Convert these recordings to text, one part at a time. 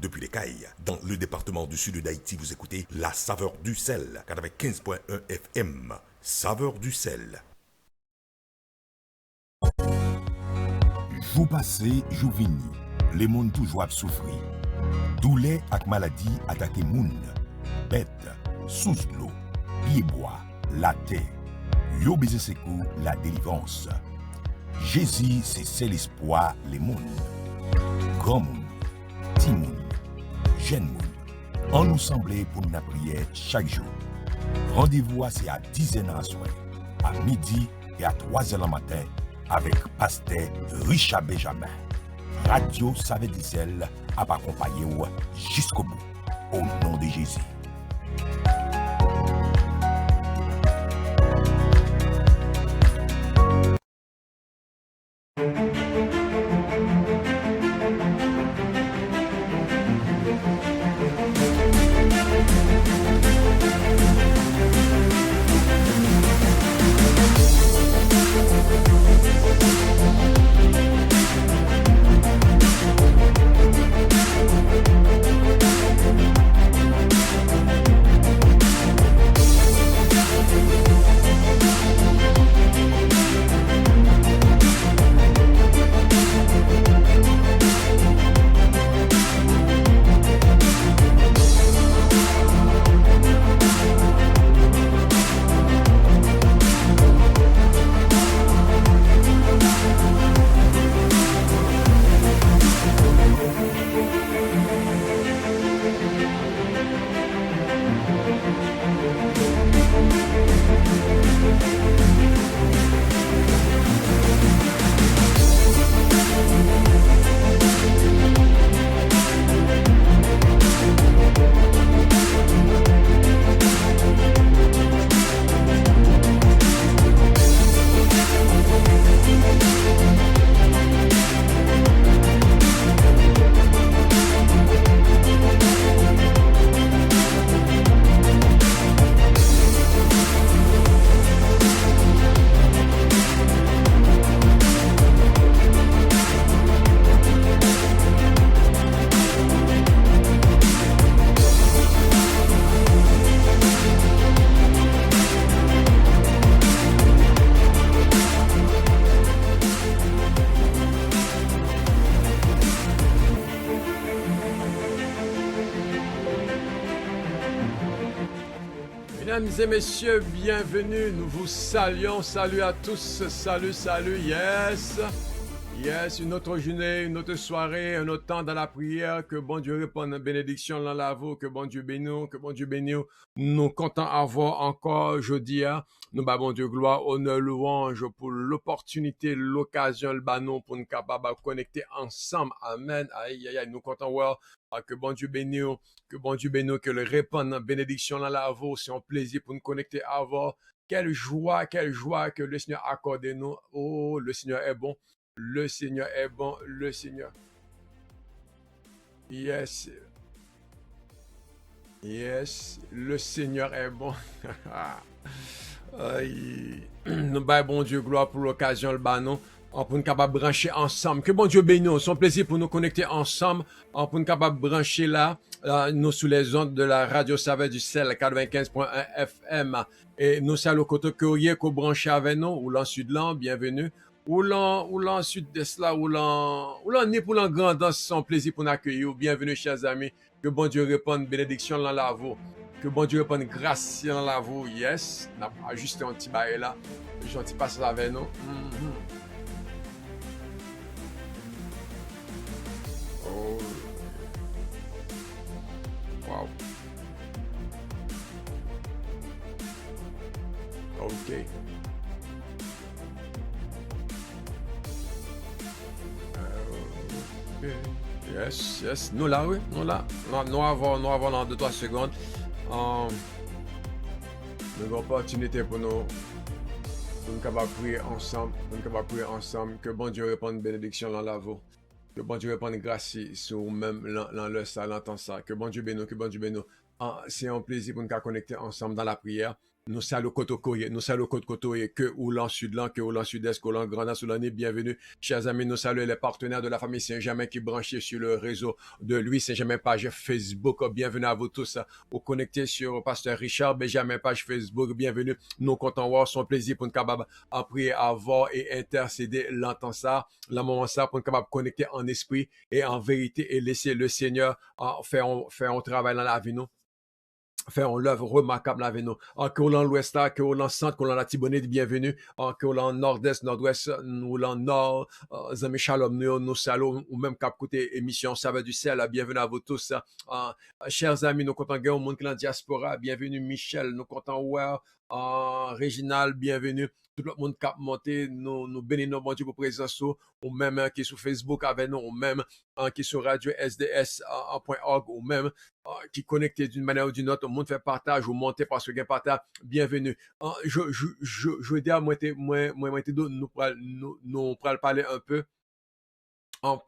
Depuis les Cailles, dans le département du sud d'Haïti, vous écoutez La Saveur du Sel, 95.1 FM. Saveur du Sel. Jou passé, jou vini, les moun toujours ap souffri. Douleur ak maladie attaqué moun, bête, sous l'eau, pied bois, la terre. Yo beze sekou la délivrance. Jésus, c'est seul espoir les moun. Grand moun, petit moun, jeune moun. On nous semblait pour nous prier chaque jour. Rendez-vous c'est à 10h à soir, à midi et à 3h le matin avec pasteur Richard Benjamin. Radio Saveur du Sel a accompagné jusqu'au bout. Au nom de Jésus. Mesdames et messieurs, bienvenue, nous vous saluons, salut à tous, salut, yes, une autre journée, une autre soirée, un autre temps dans la prière, que bon Dieu réponde en bénédiction dans la voix, que bon Dieu bénisse, nous comptons avoir encore jeudi, nous bon Dieu gloire, honneur, louange pour l'opportunité, l'occasion, le banon pour nous capables de connecter ensemble, amen, aïe, nous comptons voir que bon Dieu bénisse, que le répandre en bénédiction dans la voix, c'est un plaisir pour nous connecter à vous, quelle joie que le Seigneur accorde nous, oh, le Seigneur est bon. Le Seigneur est bon, le Seigneur. Yes, le Seigneur est bon. Nous bon Dieu gloire pour l'occasion, le banon. Pour nous capables de brancher ensemble. Que bon Dieu bénisse. C'est un plaisir pour nous connecter ensemble. Pour nous capables de brancher là, nous sous les ondes de la radio Saveur du Sel 95.1 FM. Et nous saluons côté que vous branchez avec nous, ou l'en sud-là, bienvenue. Ou l'en sud de cela, ou l'en ni pour l'en grandance, c'est un plaisir pour nous accueillir. Bienvenue, chers amis. Que bon Dieu réponde bénédiction dans la voix. Que bon Dieu réponde grâce dans la voix. Yes. On a ajusté un petit bail là. Gentil passage avec nous. Oh. Wow. OK. Yes. Nous là, oui. Nous avons dans 2-3 secondes. Nous avons une opportunité pour nous capables prier ensemble. Que bon Dieu réponde bénédiction dans la voix. Que bon Dieu réponde grâce sur même dans le salle, l'entend ça. Que bon Dieu bénisse. C'est un plaisir pour nous connecter ensemble dans la prière. Nous saluons Kotokoye, nous saluons Kotokoye, que ou l'an sud-lan, que ou l'an sud-est, que ou l'an grand Soulani, bienvenue. Chers amis, nous saluons les partenaires de la famille Saint-Germain qui branchent sur le réseau de Louis Saint-Germain, page Facebook. Bienvenue à vous tous. Vous connectez sur Pasteur Richard Benjamin, page Facebook. Bienvenue. Nous comptons voir son plaisir pour nous capable à prier, avoir et intercéder l'entend ça, la moment ça, pour nous capable connecter en esprit et en vérité et laisser le Seigneur faire un travail dans la vie, nous. Faire l'œuvre remarquable avec nous. Que l'on l'ouest, que l'on centre, que l'on la Tibonite, bienvenue. Que l'on nord-est, nord-ouest, nous l'on nord, Zami Shalom, nous saluons, ou même cap côté émission Saveur du Ciel, bienvenue à vous tous. Chers amis, nous comptons au monde qui est en diaspora, bienvenue Michel, nous comptons ouais, Réginal, bienvenue. Tout le monde cap monté, nous bénissons bon Dieu pour présence, ou même qui est sur Facebook avec nous, ou même qui est sur radio sds.org, ou même qui connecté d'une manière ou d'une autre, le monde fait partage ou monter parce que gain partage, bienvenue. Je veux dire, nous pourrons parler un peu.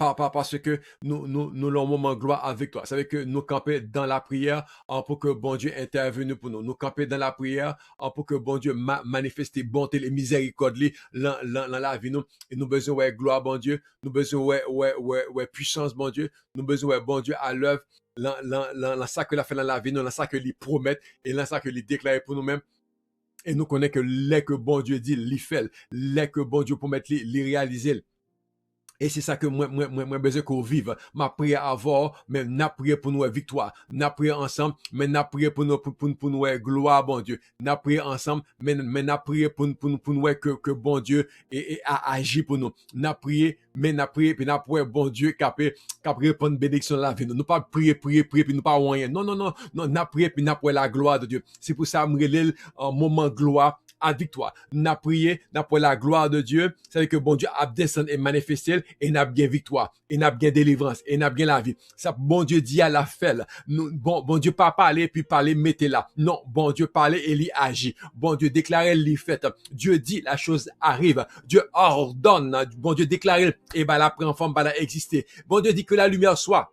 Parce que nous avons un moment de gloire avec toi. Ça veut dire que nous camper dans la prière pour que bon Dieu intervienne pour nous. Nous camper dans la prière pour que bon Dieu manifeste bonté et miséricorde dans la vie nous. Et nous besoin ouais gloire bon Dieu. Nous besoin ouais puissance bon Dieu. Nous besoin ouais bon Dieu à l'œuvre. Dans ça que la fait dans la vie nous, dans ça que lui promet et dans ça que lui déclare pour nous-mêmes. Et nous connaissons que les que bon Dieu dit, lui fait, les que bon Dieu promet, lui réaliser. Et c'est ça que moi besoin qu'on vive. Ma prière avoir, mais n'a prié pour nous victoire. N'a prié ensemble, mais n'a prié pour nous gloire, bon Dieu. N'a prié ensemble, mais n'a prié pour nous que bon Dieu a agi pour nous. N'a prié, mais n'a prié, puis n'a prié bon Dieu qui a répondre bénédiction de la vie. Nous pas prier, puis nous pas rien. Non, n'a prié, puis n'a prié la gloire de Dieu. C'est pour ça, me un moment gloire à victoire. N'a prié, n'a prié la gloire de Dieu. C'est que bon Dieu a descendu et manifesté et n'a bien victoire, et n'a bien délivrance, et n'a bien la vie. Ça, bon Dieu dit à la fête. Bon Dieu pas parler, puis parler, mettez là. Non, bon Dieu parler et il agit. Bon Dieu déclarer, il fait. Dieu dit, la chose arrive. Dieu ordonne. Bon Dieu déclare, et ben la prend forme, ben la exister. Bon Dieu dit que la lumière soit.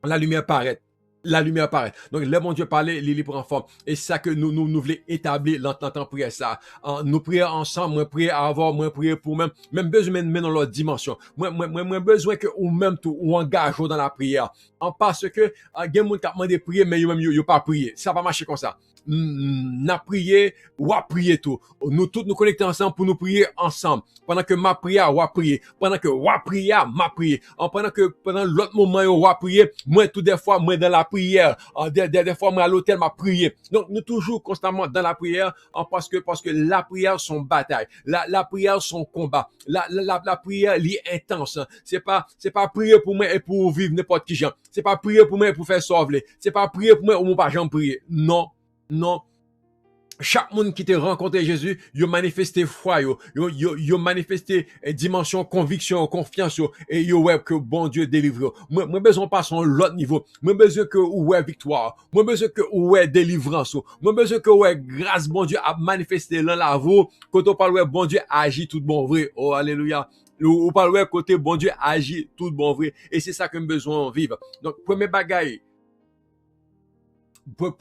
La lumière paraît. La lumière paraît. Donc, le bon Dieu parlait, il prend forme. Et c'est ça que nous voulons établir l'entendant prière ça. Nous prions ensemble, moi prier à avoir, moi prier pour même besoin mais dans l'autre dimension. Moi besoin que ou même tout ou engage dans la prière. Parce que il y a des gens qui demandent de prier mais yo pas prier. Ça va marcher comme ça. N'a prié ou a prié tout. Nous tous nous connecter ensemble pour nous prier ensemble. Pendant que ma prière ou a prié, pendant que ou a prié, m'a prié. Pendant l'autre moment ou a prié, moi tout des fois moi dans la prière, des fois moi à l'hôtel m'a prié. Donc nous toujours constamment dans la prière parce que la prière son bataille, la prière son combat. La prière est intense. C'est pas prier pour moi et pour vivre n'importe qui genre. C'est pas prier pour moi et pour faire sauver. C'est pas prier pour moi ou mon pas jamais prier. Non. Chaque monde qui te rencontré Jésus, yo manifesté foi, yo manifesté dimension conviction, confiance et yo ouais que bon Dieu délivre. Moi besoin pas son l'autre niveau. Moi besoin que ouais victoire. Moi besoin que ouais délivrance. Moi besoin que ouais grâce bon Dieu a manifesté dans la vie. Quand on parle ouais bon Dieu agit tout bon vrai. Oh alléluia. Ou parle ouais côté bon Dieu agit tout bon vrai et c'est ça que me besoin vivre. Donc premier bagaille pour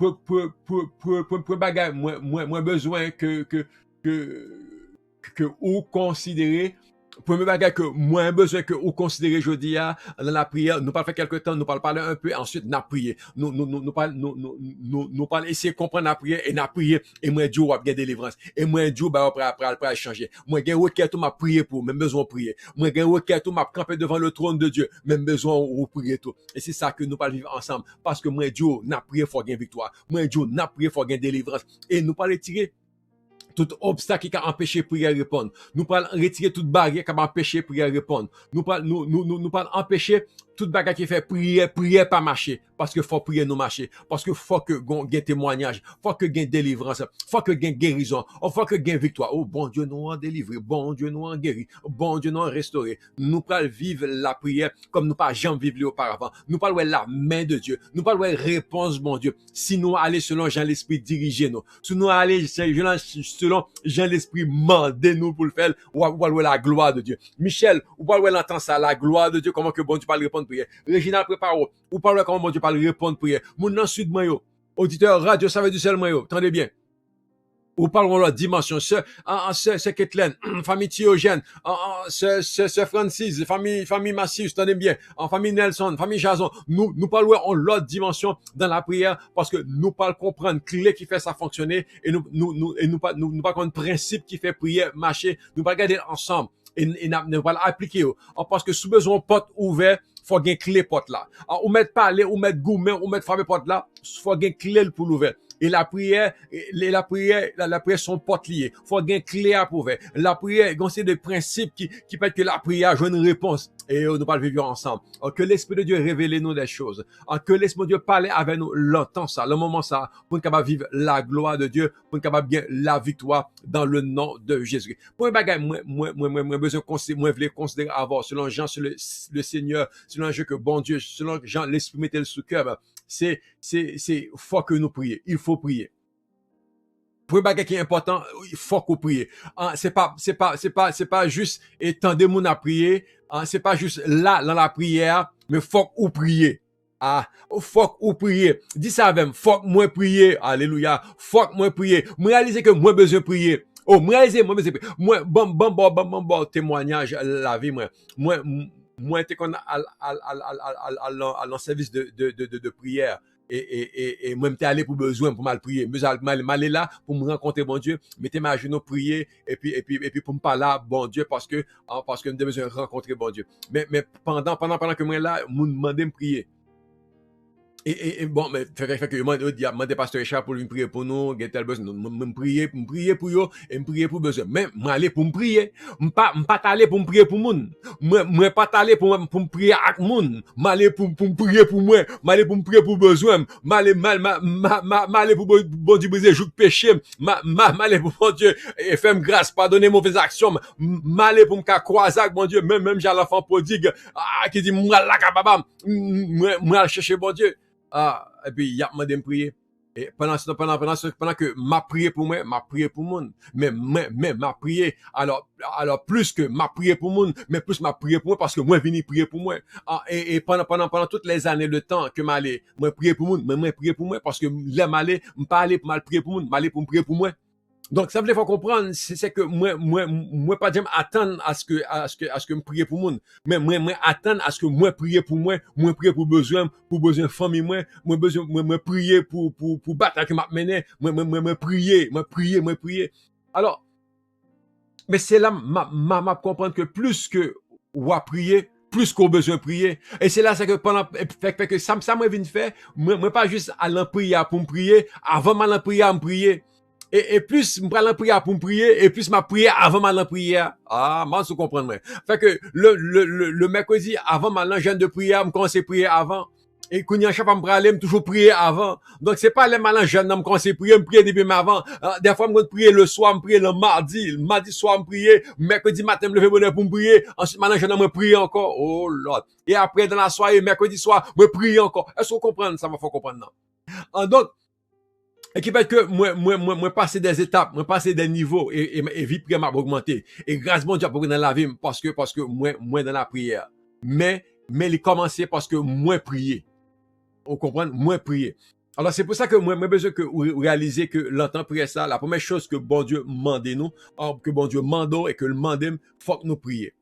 bagage moi besoin que ou considérer premier bagage que moi besoin que ou considérer jeudi dans la prière nous pas faire quelque temps nous parler un peu ensuite n'a prier nous parle essayer comprendre la prière et n'a prier et moi Dieu va bien délivrance et moi Dieu va après changer moi gain requête m'a prier pour même besoin prier moi gain requête m'a camper devant le trône de Dieu même besoin ou prier tout et c'est ça que nous parlons vivre ensemble parce que moi Dieu n'a prié faut gain victoire moi Dieu n'a prié faut gain délivrance et nous pas retirer tout obstacle qui a empêché prière répondre. Nous parlons retirer toute barrière qui a empêché prière répondre. Nous parlons empêcher toute bagarre qui fait prière pas marcher parce que faut prier nous marcher parce que faut que gain témoignage, faut que gain délivrance, faut que gain guérison, faut que gain victoire. Oh bon Dieu nous en délivrer, bon Dieu nous en guérir, bon Dieu nous en restaurer. Nous parlons vivre la prière comme nous pas jamais vivre auparavant. Nous parlons la main de Dieu. Nous parlons réponse bon Dieu. Si nous aller selon Jean l'esprit diriger nous. Si nous aller selon Jean l'esprit mandé nous pour le faire ou la gloire de Dieu. Michel, ou parle l'entend ça la gloire de Dieu comment que bon Dieu parle répondre prière. Réginal prépare ou parle comment bon Dieu parle répondre prière. Mon nan sud moi yo, auditeur radio Saveur du Ciel moi yo, attendez bien. Ou parlons de la dimension, c'est Kathleen, famille Thiogène, c'est Francis, famille Massif, tenez bien, en famille Nelson, famille Jason, nous parlons en l'autre dimension dans la prière, parce que nous parlons comprendre clé qui fait ça fonctionner, et nous pas comme principe qui fait prier, marcher, nous pas garder ensemble, et nous pas l'appliquer, parce que sous besoin porte ouverte, faut gagner clé porte là. Ou mettre parler, ou mettre gourmet, ou mettre frapper porte là, faut gagner clé pour l'ouvrir. Et la prière sont porte liées. Faut gagner clé à prouver. La prière, c'est des principes qui permettent que la prière joue une réponse. Et nous pas le vivre ensemble. Que l'Esprit de Dieu révèle nous des choses. Que l'Esprit de Dieu parle avec nous longtemps ça, le moment ça, pour nous capable vivre la gloire de Dieu, pour nous capable bien la victoire dans le nom de Jésus. Pour un bagage, moi, besoin moi, voulais considérer avant, selon Jean, sur le Seigneur, selon Jean que bon Dieu, selon Jean, l'Esprit mettait le sous cœur, c'est, faut que nous prions. Il faut prier. Pour un bagage qui est important, il faut qu'on prie. C'est pas juste étendre mon à prier. C'est pas juste là, dans la prière, mais faut qu'on prie. Faut qu'on prie. Dis ça avec moi. Faut que moi prier. Alléluia. Faut que moi prier. Moi réaliser que moi besoin prier. Moi réaliser, moi besoin prier. Moi, bon, témoignage, la vie, moi, t'es qu'on à service de prière. Et moi, m'étais allé pour besoin, pour mal prier. M'aller là, pour me rencontrer, bon Dieu, mettez ma genou prier, et puis, pour me parler là, bon Dieu, parce que j'ai besoin de rencontrer, bon Dieu. Mais pendant que moi là, me demandez de prier. Et bon, mais fait que moi demandé pasteur Richard pour lui prier pour nous, get tel besoin, me prier pour yo et me prier pour besoin. Mais moi aller pour me prier, pas aller pour me prier pour moun. Moi pas aller pour me prier avec moun. M'aller pour me prier pour moi, m'aller pour me prier pour besoin, m'aller pour bon Dieu briser joug péché, m'aller pour bon Dieu et faire grâce, pardonner mauvaises actions, m'aller pour me croiser avec bon Dieu, même j'ai l'enfant prodigue qui dit moi là capable, moi chercher bon Dieu. Et puis, il y a demandé de prier. Et pendant que m'a prié pour moi, m'a prié pour monde. Mais m'a prié. Alors, plus que m'a prié pour monde, mais plus m'a prié pour moi parce que moi, venu prier pour moi. Et pendant toutes les années de temps que m'allais, moi prier pour monde, mais moi prier pour moi parce que là, m'allais, m'pas aller pour mal prier pour monde, m'aller pour me prier pour moi. Donc, ça veut faut comprendre, c'est que moi, pas jamais attendre à ce que me prier pour monde. Mais moi, attendre à ce que moi prier pour moi prier pour besoin famille moi prier pour battre que m'a mené, moi prier. Alors, mais c'est là, m'a comprendre que plus que ou à prier, plus qu'on besoin prier. Et c'est là, c'est que fait que ça moi vient faire, moi pas juste aller en prière pour me prier, avant m'aller en prière à me prier. Et plus, m'prends la prière pour me prier, et plus ma prière avant ma prière. Moi, vous comprenez. Fait que, le mercredi, avant ma jeûne de prière, me commence à prier avant. Et quand il y a un chapeau, me toujours prier avant. Donc, c'est pas les malins jeunes, me commence à prier, me prier depuis avant. Des fois, me prier le soir, me prier le mardi soir, me prier, mercredi matin, me lever bonheur pour me prier. Ensuite, malin jeune, me prier encore. Oh, Lord. Et après, dans la soirée, mercredi soir, me prier encore. Est-ce que vous comprenez? Ça va faut comprendre, non? Donc, et qui fait que moi passer des étapes, moi passer des niveaux et vie prière m'a augmenté. Et grâce bon Dieu pour dans la vie parce que moi dans la prière. Mais il commençait parce que moi prier. On comprend, moi prier. Alors c'est pour ça que moi besoin que réaliser que l'entend prier ça, la première chose que bon Dieu mande nous, que bon Dieu mande et que le mande, faut que nous prier.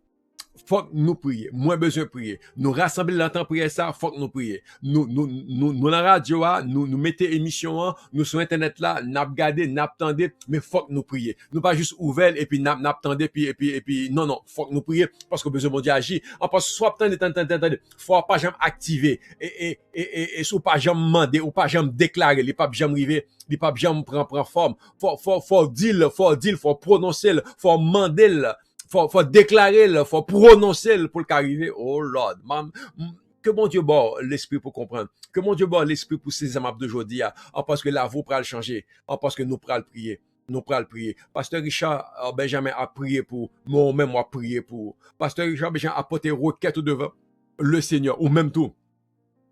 Faut que nous prier. Moins besoin de prier. Nous rassembler l'entend prier ça, faut que nous prier. Nous la radio, nous mettez émission, nous sur internet là, n'a regardé, n'a attendé, mais faut que nous prier. Nous pas juste ouvert et puis n'a attendé puis non, faut que nous prier parce que besoin de Dieu agir. En parce que soit attendez, faut pas jamais activer et soit pas jamais demander ou pas jamais déclarer, les pas jamais arriver, les pas jamais prend forme. Faut dire, faut prononcer, faut demander. Faut déclarer, faut prononcer pour qu'arriver. Oh Lord, que mon Dieu bon l'esprit pour comprendre. Que mon Dieu bon l'esprit pour ces amants d'aujourd'hui. Parce que là, vous pourrez le changer. Parce que nous pourrons le prier. Pasteur Richard Benjamin a prié pour. Moi-même, a prié pour. Pasteur Richard Benjamin a porté requête devant le Seigneur. Ou même tout.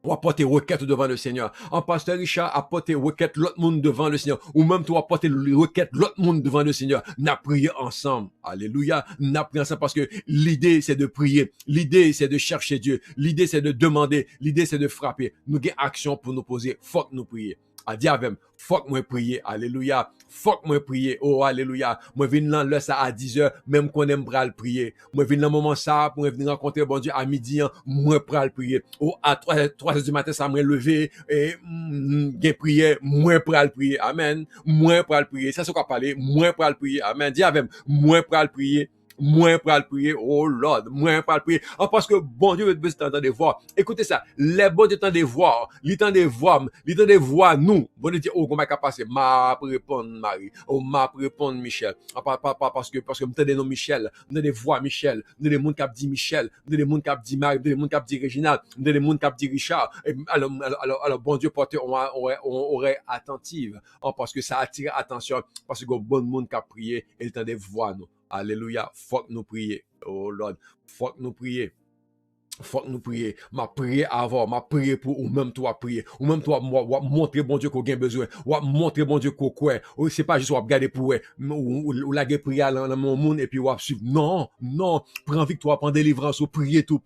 Ou apporter requête devant le Seigneur. En pasteur Richard apporter requête l'autre monde devant le Seigneur. Ou même toi apporter requête l'autre monde devant le Seigneur. N'a prié ensemble. Alléluia. N'a prié ensemble parce que l'idée c'est de prier. L'idée c'est de chercher Dieu. L'idée c'est de demander. L'idée c'est de frapper. Nous avons action pour nous poser. Faut que nous prier. Dis avec, fuck moi prier, alléluia. Fuck moi prier, oh alléluia. Moi viens là le ça à 10h, même qu'on aime pral prier. Moi viens dans moment ça pour venir rencontrer bon Dieu à midi, moi pral prier. Oh à 3h du matin ça me lever et gen prier, moi pral prier. Amen. Moi pral prier. Ça c'est quoi parler, moi pral prier. Amen. Dis avec, moi pral prier. Moins pour le prier, oh Lord, moins pour le prier. Parce que bon Dieu veut besoin de voir. Écoutez ça, les bons temps de voir, les temps de voir nous. Bon Dieu dit, oh, comment ça passe? Ma répondre Marie, oh, ma répondre Michel. Parce que m'entendez non Michel, m'entendez voix Michel, m'entendez monde qui dit Michel, m'entendez monde qui dit Marie, m'entendez monde qui dit Réginald, m'entendez monde qui dit Richard. Alors, bon Dieu porte oreille attentive, parce que ça attire attention, parce que bon monde qui a prié, et le temps de voir nous. Alléluia. Faut que nous prier. Oh Lord. Faut que nous prier. Faut que nous prier. Ma prier avant, ma prier pour ou même toi prier. Ou même toi montrer bon Dieu qu'on a besoin. Ou montrer bon Dieu qu'on quoi. Ou c'est pas juste regarder pour ou la prier dans mon monde et puis ou suivre. Non, non. Prends victoire, prends délivrance, ou prier tout,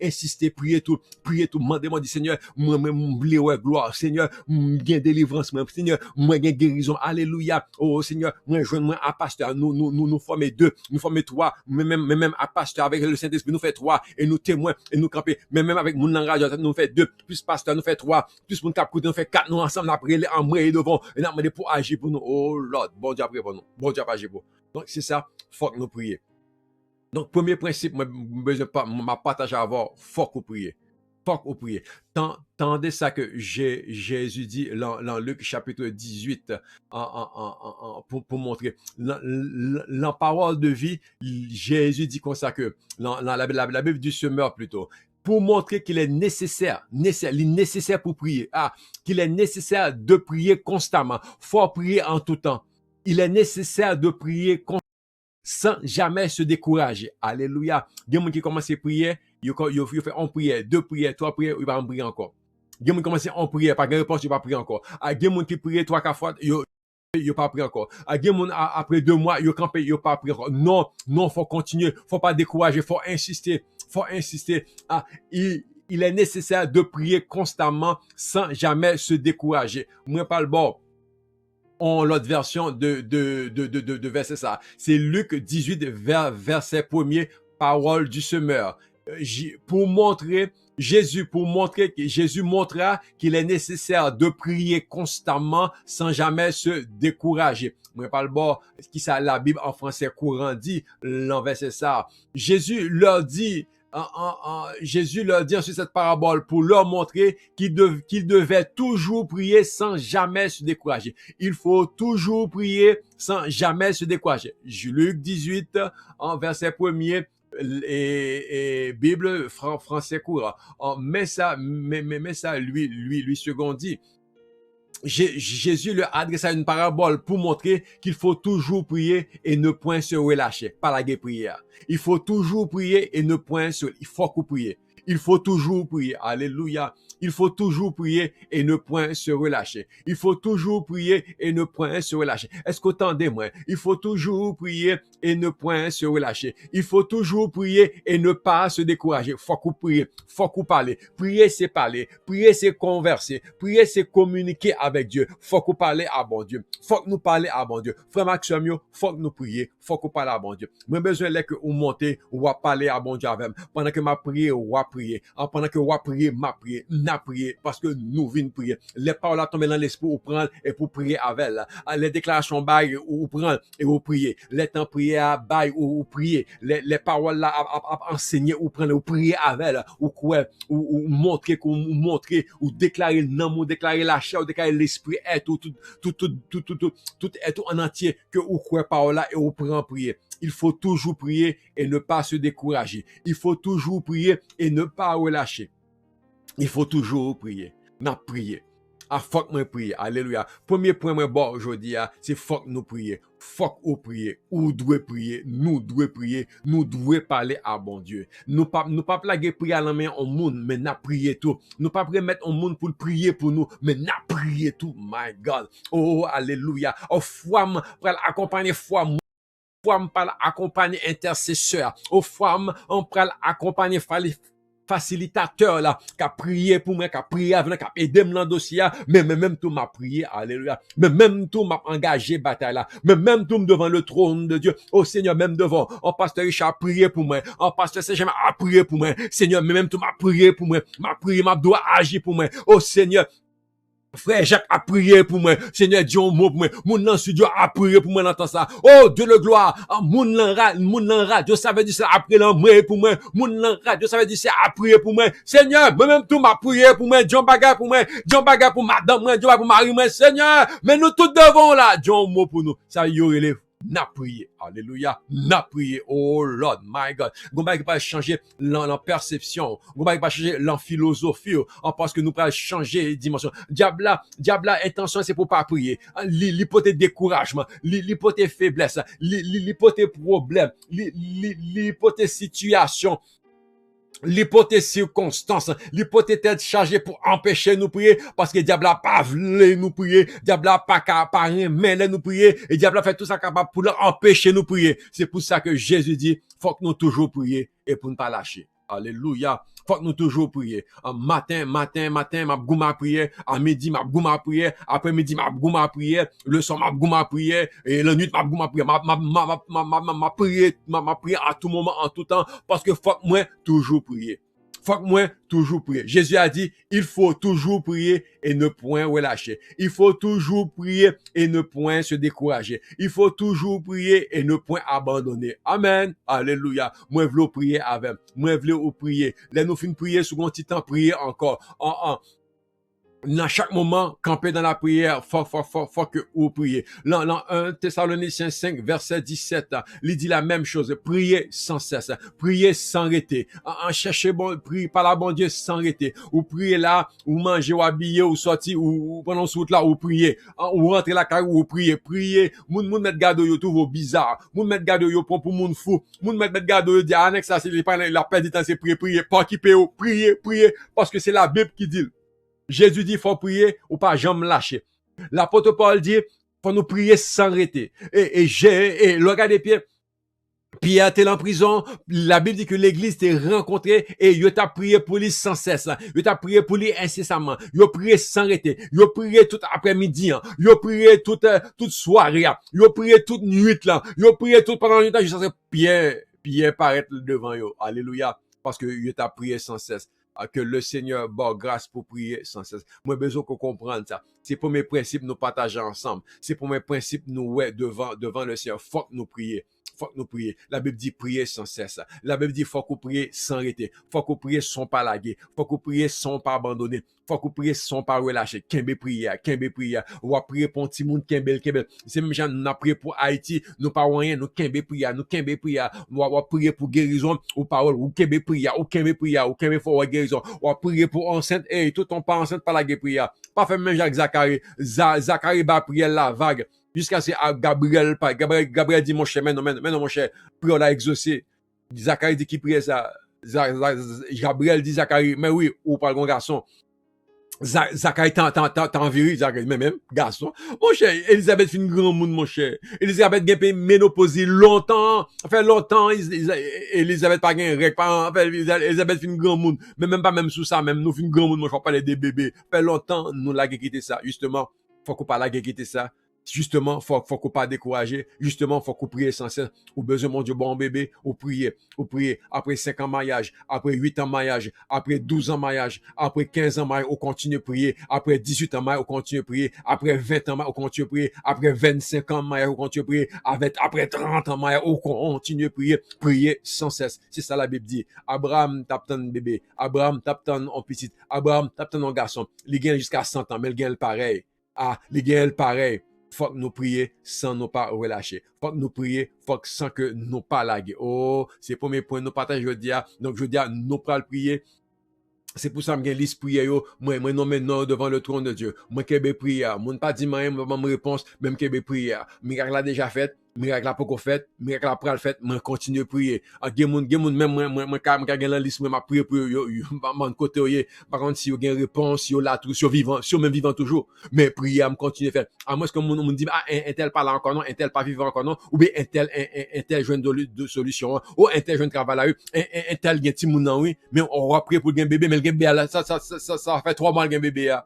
insister, prier tout. Demandez-moi dit Seigneur, moi m'oublier ouais gloire. Seigneur, gain délivrance, moi Seigneur, moi gain guérison. Alléluia. Oh Seigneur, moi joindre moi à pasteur. Nous former deux, nous former trois, même à pasteur avec le Saint-Esprit, nous fait trois et nous témoins et nous camper, mais même avec mon radio, nous fait 2, plus pasteur, nous fait 3, plus mon cap nous fait 4, nous ensemble, après, en vrai devant, et nous demandé pour agir pour nous. Oh Lord, bon Dieu après pour nous. Bon Dieu agir pour nous. Donc, c'est ça, faut que nous prier. Donc, premier principe, moi, besoin pas, ma partage à avoir, faut que nous prier. Faut que nous prier. Tendez ça que Jésus dit dans Luc chapitre 18, pour montrer. La parole de vie, Jésus dit comme ça que, dans la Bible du semeur plutôt, pour montrer qu'il est nécessaire pour prier. Qu'il est nécessaire de prier constamment. Faut prier en tout temps. Il est nécessaire de prier constamment sans jamais se décourager. Alléluia. Il y a des gens qui commencent à prier, ils fait une prière, 2 prières, 3 prières, ils vont prier encore. Il y a des gens qui commencent en prière, pas de réponse, ils vont prier encore. Il y a des gens qui prient 3 4 fois, ils pas prier encore. Il y a des gens après 2 mois, ils campent, ils pas prier encore. Non, faut continuer, faut pas décourager, faut insister. Il est nécessaire de prier constamment sans jamais se décourager. Moi pas le bon. On l'autre version de verset ça. C'est Luc 18 verset 1er, parole du semeur. Pour montrer que Jésus montra qu'il est nécessaire de prier constamment sans jamais se décourager. Moi pas le bon, qui ça la Bible en français courant dit, l'en verset ça. Jésus leur dit ensuite cette parabole pour leur montrer qu'ils devaient toujours prier sans jamais se décourager. Il faut toujours prier sans jamais se décourager. Luc 18, en verset 1er, et Bible français courant. Mais ça, lui second dit. Jésus leur adressa une parabole pour montrer qu'il faut toujours prier et ne point se relâcher. Pas la guerre prière. Il faut toujours prier et ne point se... Il faut que prier. Il faut toujours prier. Alléluia. Il faut toujours prier et ne point se relâcher. Il faut toujours prier et ne point se relâcher. Est-ce qu'autant des moi? Il faut toujours prier et ne point se relâcher. Il faut toujours prier et ne pas se décourager. Faut qu'on prie. Faut qu'on parle. Prier, c'est parler. Prier, c'est converser. Prier, c'est communiquer avec Dieu. Faut qu'on parle à bon Dieu. Faut que nous parler à bon Dieu. Frère Maxime, faut que nous prier. Faut qu'on parle à bon Dieu. Moi, besoin là que vous montez, ou va parler à bon Dieu avec. Pendant que ma prière, ou va prier. Pendant que vous priez, ma prière. N'a prier parce que nous venons prier. Les paroles à tomber dans l'esprit ou prendre et pour prier avec elle. Les déclarations bail ou prendre et ou prier. Les temps prier à bail ou prier. Les paroles là à enseigner ou prendre ou prier avec elle ou quoi ou montrer ou déclarer le nom ou déclarer la chair ou déclarer l'esprit est tout est tout en entier que ou quoi parole là et ou prend prier. Il faut toujours prier et ne pas se décourager. Il faut toujours prier et ne pas relâcher. Il faut toujours prier. N'a prier. Faut que nous prier. Alléluia. Premier point moi bon aujourd'hui c'est faut que nous prier. Faut que nous prier. Ou doit prier. Nous doit prier. Nous doit parler à bon Dieu. Nous pas plaguer prier à la main au monde mais n'a prier tout. Nous pas mettre au monde pour prier pour nous mais n'a prier tout. My God. Oh alléluia. Oh foi pour accompagner foi on parle accompagner intercesseur. Aux femmes, on parle accompagner facilitateur là, qui a prié pour moi, qui a prié avec moi, qui a aidé moi dans le dossier, mais même tout m'a prié, alléluia, mais même tout m'a engagé bataille là, mais même tout devant le trône de Dieu, oh Seigneur, même devant, oh pasteur Richard a prié pour moi, oh pasteur Saint-Germain a prié pour moi, Seigneur, mais même tout m'a prié pour moi, m'a prié, m'a doit agir pour moi, oh Seigneur, Frère Jacques a prié pour moi. Seigneur, dis un mot pour moi. Moun nan studio a prié pour moi dans temps ça. Oh, Dieu le gloire. Moun nan radio, ça veut dire ça a prié pour moi. Moun nan radio, ça veut dire ça a prié pour moi. Seigneur, moi-même tout m'a prié pour moi. John Bagay pour moi. John Bagay pour madame moi. John Bagay pour Marie moi. Seigneur, mais nous tous devons là. Dis un mot pour nous. Ça y relève. N'a prié. Alléluia. N'a prié. Oh Lord, my God. Gomba qui pas changer la perception. Gomba qui pas changer la philosophie. Parce que nous pas changer dimension. Diabla, intention c'est pour pas prier. L'hypothèse découragement, l'hypothèse faiblesse, l'hypothèse problème, l'hypothèse situation. L'hypothèse circonstance, l'hypothèse être chargée pour empêcher nous prier, parce que diable a pas voulu nous prier, diable a pas capable nous prier, et diable a fait tout ça capable pour empêcher nous prier. C'est pour ça que Jésus dit, faut que nous toujours prier, et pour ne pas lâcher. Alléluia. Faut que nous toujours prier. Matin, m'a gouma prier. À midi, m'a gouma prier. Après-midi, m'a gouma prier. Le soir, m'a gouma prier. Et la nuit, m'a gouma prier. M'a prier à tout moment, en tout temps. Parce que faut que moi toujours prier. Faut que moi toujours prier. Jésus a dit, il faut toujours prier et ne point relâcher. Il faut toujours prier et ne point se décourager. Il faut toujours prier et ne point abandonner. Amen. Alléluia. Moi, je veux prier avec. Moi, je veux prier. Là, nous finissons prier, second petit temps, prier encore. Dans chaque moment, camper dans la prière, faut que vous priez. Dans 1 Thessaloniciens 5, verset 17, il dit la même chose. Priez sans cesse. Priez sans arrêter. En chercher bon, priez par la bon Dieu sans arrêter. Ou priez là, ou mangez, ou habillez, ou sortir, ou pendant ce route là, ou priez. Ou rentrez la carrière, ou priez. Priez. Moun met garde yo tout bizarre. Moun met garde yo pour moun fou. Moun met garde yo dit, annexe ça, c'est la paix du temps, c'est prier. Pas qui paye, prier. Parce que c'est la Bible qui dit. Jésus dit, faut prier ou pas jamais lâcher. L'apôtre Paul dit, faut nous prier sans arrêter. Et le regard des pieds, Pierre était en prison, la Bible dit que l'église t'est rencontré et il t'a prié pour lui sans cesse. Il t'a prié pour lui incessamment. Il a prié sans arrêter. Il a prié tout après-midi. Il a prié toute soirée. Il a prié toute nuit là. Il a prié tout pendant le temps jusqu'à ce que Pierre paraît devant eux. Alléluia. Parce que il t'a prié sans cesse. Que le Seigneur bord grâce pour prier sans cesse. Moi, besoin qu'on comprenne ça. C'est pour mes principes nous partager ensemble. C'est pour mes principes nous ouais devant le Seigneur. Faut que nous prier. Faut que nous prier. La Bible dit prier sans cesse. La Bible dit faut qu'on prie sans arrêter. Faut qu'on prie sans pas laguer. Faut qu'on prie sans pas abandonner. Faut qu'on prie sans pas relâcher. Kembe prier. Ou à prier pour un petit monde kembe. C'est même gens nous a prié pour Haïti, nous pas rien, nous kembe prier. Ou à prier pour guérison ou parole ou kembe prier, ou kembe for guérison. Ou à prier pour enceinte et tout on pas enceinte pas la prier. Pas fait même Jacques Zacharie. Zacharie va prier la vague. Jusqu'à ce que Gabriel dit mon cher, mais non, mon cher, prière l'a exaucé. Zacharie dit qui prie ça. Gabriel dit Zacharie, mais oui, ou pas le garçon. Zacharie t'en environ, Zacharie, mais même, garçon. Mon cher, Elisabeth fait une grand monde, mon cher. Elisabeth gagne ménopause longtemps. Fait longtemps, Elisabeth pas gagne règle, Elisabeth fait une grand monde. Mais même pas même sous ça, même nous fait une grand monde, moi, je parle des bébés. Fait longtemps, nous l'a quitté ça. Justement, faut qu'on pas la quitter ça. Justement, faut qu'on pas décourager. Justement, faut qu'on prie sans cesse. Ou besoin, mon Dieu, bon bébé, ou prier. Après 5 ans mariage, après 8 ans mariage, après 12 ans mariage, après 15 ans mariage, on continue à prier. Après 18 ans mariage, on continue à prier. Après 20 ans mariage, on continue à prier. Après 25 ans mariage, on continue à prier. Après 30 ans mariage, on continue à prier. Prier sans cesse. C'est ça la Bible dit. Abraham tape ton bébé. Abraham tape ton petit. Abraham tape ton garçon. Il gagne jusqu'à 100 ans, mais il gagne pareil. Il gagne pareil. Faut que nous prions sans nous pas relâcher. Faut que nous prions, faut que sans que nous pas laguer. Oh, c'est pour mes points nous partage aujourd'hui. Donc je dis nous pas le prier. C'est pour ça que j'ai liste prière yo, moi non maintenant devant le trône de Dieu. Moi kebe prière, moi pas dit moi réponse, même kebe prière. Miracle l'a déjà fait. Miracle après qu'on fait, miracle après le fait, moi continue à prier. Gen moun même moi gen lan liste m'a prier pour yo man côté yo. Par contre si yo gen réponse, yo là tout sur vivant, sur même vivant toujours. Mais prier à me continuer faire. À moins que moun dit un tel pas là encore non, un tel pas vivant encore non, ou bien un tel jeune de solution, ou un tel jeune travail là, un tel gen ti moun nan oui, mais on va prier pour gen bébé, mais le gen bébé là ça fait 3 mois le gen bébé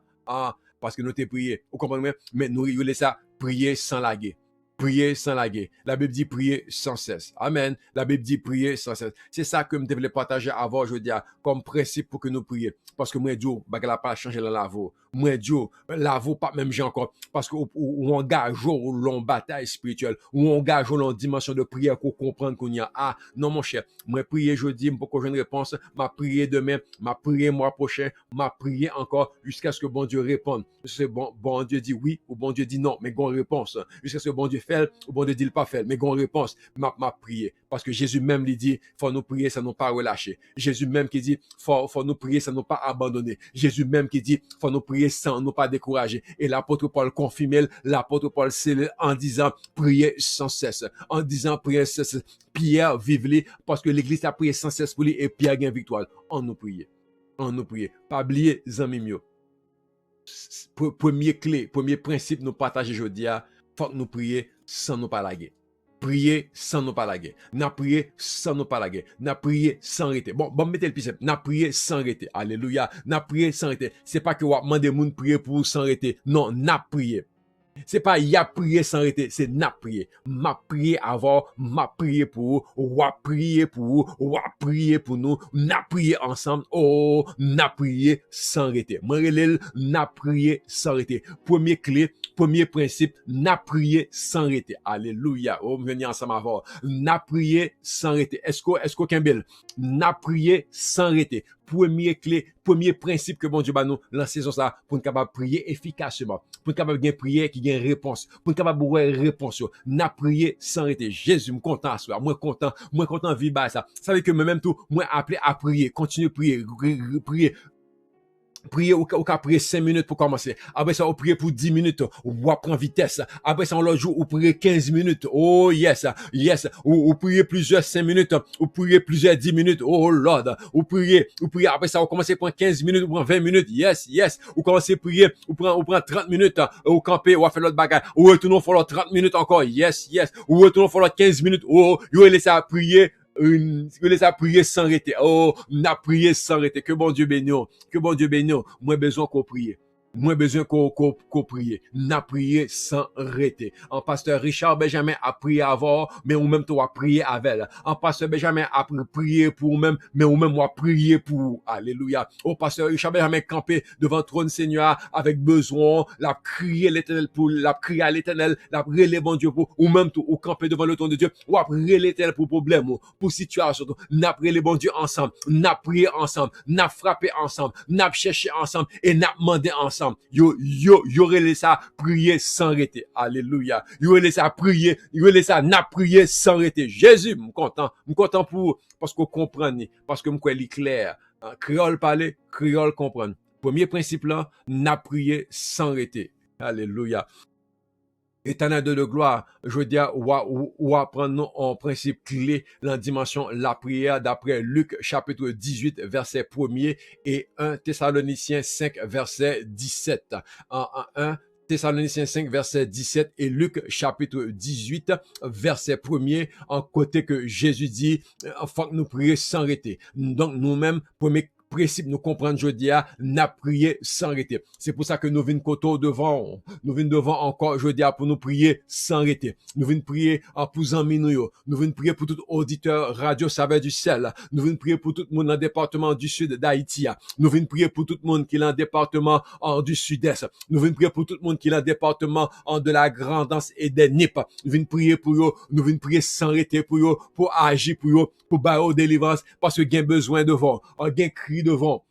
parce que nous t'ai prié. Vous comprenez? Mais nous yo laisse ça prier sans laguer. Prier sans laguer. La Bible dit prier sans cesse. Amen. La Bible dit prier sans cesse. C'est ça que je devais partager avant, je dis, comme principe pour que nous prions. Parce que moi, Dieu, bagala pas changer dans la voix. Moi, Dieu, la voix pas même j'ai encore. Parce que on engage au long bataille spirituelle, ou on engage au long dimension de prière pour comprendre qu'on y a. Ah, non, mon cher. Moi, prier jeudi, pour que j'ai une réponse. M'a prié demain, m'a prié mois prochain, m'a prié encore jusqu'à ce que bon Dieu réponde. C'est bon Dieu dit oui, ou bon Dieu dit non, mais gon réponse. Jusqu'à ce que bon Dieu fait, ou bon Dieu dit pas fait, mais gon réponse. M'a prié. Parce que Jésus même lui dit, faut nous prier, ça nous pas relâcher. Jésus même qui dit, faut nous prier, ça nous pas abandonner. Jésus même qui dit, faut nous prier sans nous pas décourager. Et l'apôtre Paul confirme, l'apôtre Paul scelle en disant, priez sans cesse. En disant, priez sans cesse. Pierre vive-les, parce que l'église a prié sans cesse pour lui, et Pierre gagne victoire. On nous prier. On nous prier. Pas oublier, zami mio. Premier clé, premier principe nous partager aujourd'hui, faut que nous prier sans nous pas laguer. Prier sans nous pas laguer. N'a prier sans nous pas laguer. N'a prier sans arrêter. Bon, mettez le plus simple. N'a prier sans arrêter. Alléluia. N'a prier sans arrêter. C'est pas que vous demandez moun prier pour sans arrêter. Non, n'a prier. C'est pas y a prié sans arrêter, c'est n'a prié. M'a prié avant, m'a prié pour vous, ou a prié pour vous, ou a prié pour nous, n'a prié ensemble, oh, n'a prié sans arrêter. Moi, n'a prié sans arrêter. Premier clé, premier principe, n'a prié sans arrêter. Alléluia. Oh, venir ensemble avant. N'a prié sans arrêter. Est-ce qu'aucun bel? N'a prié sans arrêter. Premier clé, premier principe que bon Dieu va nous lancer sur ça pour nous capable prier efficacement, pour nous capable gagner prière qui gagne réponse, pour nous capable avoir réponse. N'a prié sans arrêter. Jésus me content à soi, moi content vivre ça. Ça veut que même tout moi appelé à prier, continuer prier, prier ou qu'à prier 5 minutes pour commencer. Après ça, on prie pour 10 minutes. Ou prend vitesse. Après ça, on l'autre jour, on prie 15 minutes. Oh, yes. Ou prier plusieurs 5 minutes. Ou prier plusieurs 10 minutes. Oh, Lord. Ou prier. Après ça, on commence à prendre 15 minutes. Ou prendre 20 minutes. Yes. Ou commencer à prier. Ou prend 30 minutes. Ou camper. Ou faire l'autre bagage. Ou retourner pour l'autre 30 minutes encore. Yes. Ou retourner pour l'autre 15 minutes. Oh, yo, laissez à prier. Les a prié sans arrêter. Oh, n'a prié sans arrêter. Que bon Dieu bénisse. Que bon Dieu bénisse. Moi, besoin qu'on prie. Moi, besoin qu'on prie. N'a prié sans arrêter. En pasteur Richard Benjamin a prié avant, mais ou même toi prié avec. En pasteur Benjamin a prié pour même, mais ou même moi prié pour. Alléluia. Au pasteur Richard Benjamin campé devant le trône Seigneur avec besoin, la crier l'éternel pour, la crier à l'éternel, la prier les bon Dieu pour, ou même tout, ou camper devant le trône de Dieu, ou prier l'éternel pour problème, pour situation, n'a prié les bon Dieu ensemble, n'a prié ensemble, n'a frappé ensemble, n'a cherché ensemble, et n'a demandé ensemble. Yo relé ça prier sans arrêter. Alléluia. Yo relé ça prier, yo relé ça n'a prier sans arrêter. Jésus, m'content pour parce qu'on comprend, parce que m'ko li clair. Créole parler, créole comprendre. Premier principe là, n'a prier sans arrêter. Alléluia. Éternel de gloire, je veux dire, ou apprendre en principe clé la dimension la prière d'après Luc chapitre 18 verset 1er et 1 Thessaloniciens 5 verset 17. En 1 Thessaloniciens 5 verset 17 et Luc chapitre 18 verset 1er en côté que Jésus dit, faut que nous prions sans arrêter. Donc nous-mêmes, premier principe nous comprendre jeudi à n'a prié sans arrêter. C'est pour ça que nous venons devant encore jeudi pour nous prier sans arrêter. Nous venons prier pour amis nous venons prier pour tout auditeur radio Saveur du Sel. Nous venons prier pour tout le monde dans le département du sud d'Haïti. Nous venons prier pour tout le monde qui est dans le département du sud-est. Nous venons prier pour tout le monde qui est dans le département de la Grandance et des NIP. Nous venons prier pour eux, nous venons prier sans arrêter pour eux, pour agir pour eux, pour bailler délivrance parce que gain besoin devant, gain cri devant.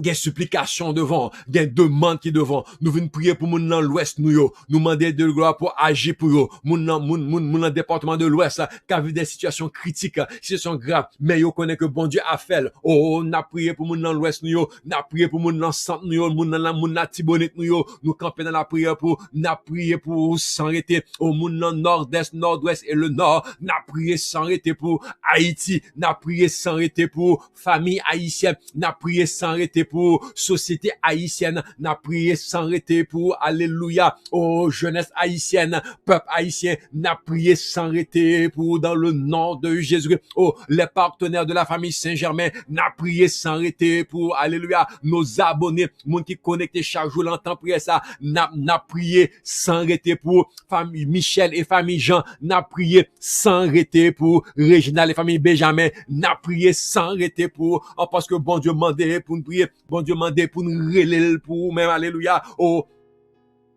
Gen supplication devant, gen demande qui devant. Nous venons prier pour moun dans l'ouest nous yo. Nous demander de gloire pour agir pour yo. Moun dans département de l'ouest qui a vu des situations critiques, situations graves, mais yo connaît que bon Dieu a fait. Oh, n'a prié pour moun dans l'ouest nous yo, n'a prié pour moun dans centre nous yo, moun dans Tibonite nous yo. Nous camper dans la prière pour n'a prié pour s'arrêter au moun dans nord-est, nord-ouest et le nord. N'a prié sans arrêter pour Haïti, n'a prié sans arrêter pour famille haïtienne, n'a prié sans arrêter pour société haïtienne, n'a prié sans arrêter pour alléluia, oh jeunesse haïtienne, peuple haïtien, n'a prié sans arrêter pour dans le nom de Jésus, oh les partenaires de la famille Saint-Germain, n'a prié sans arrêter pour alléluia, nos abonnés, monde qui connecté chaque jour l'entend prier ça, n'a prié sans arrêter pour famille Michel et famille Jean, n'a prié sans arrêter pour Réginald et famille Benjamin, n'a prié sans arrêter pour, oh, parce que bon Dieu mandé pour nous prier. Bon Dieu m'a pour nous relayer pour même alléluia. Oh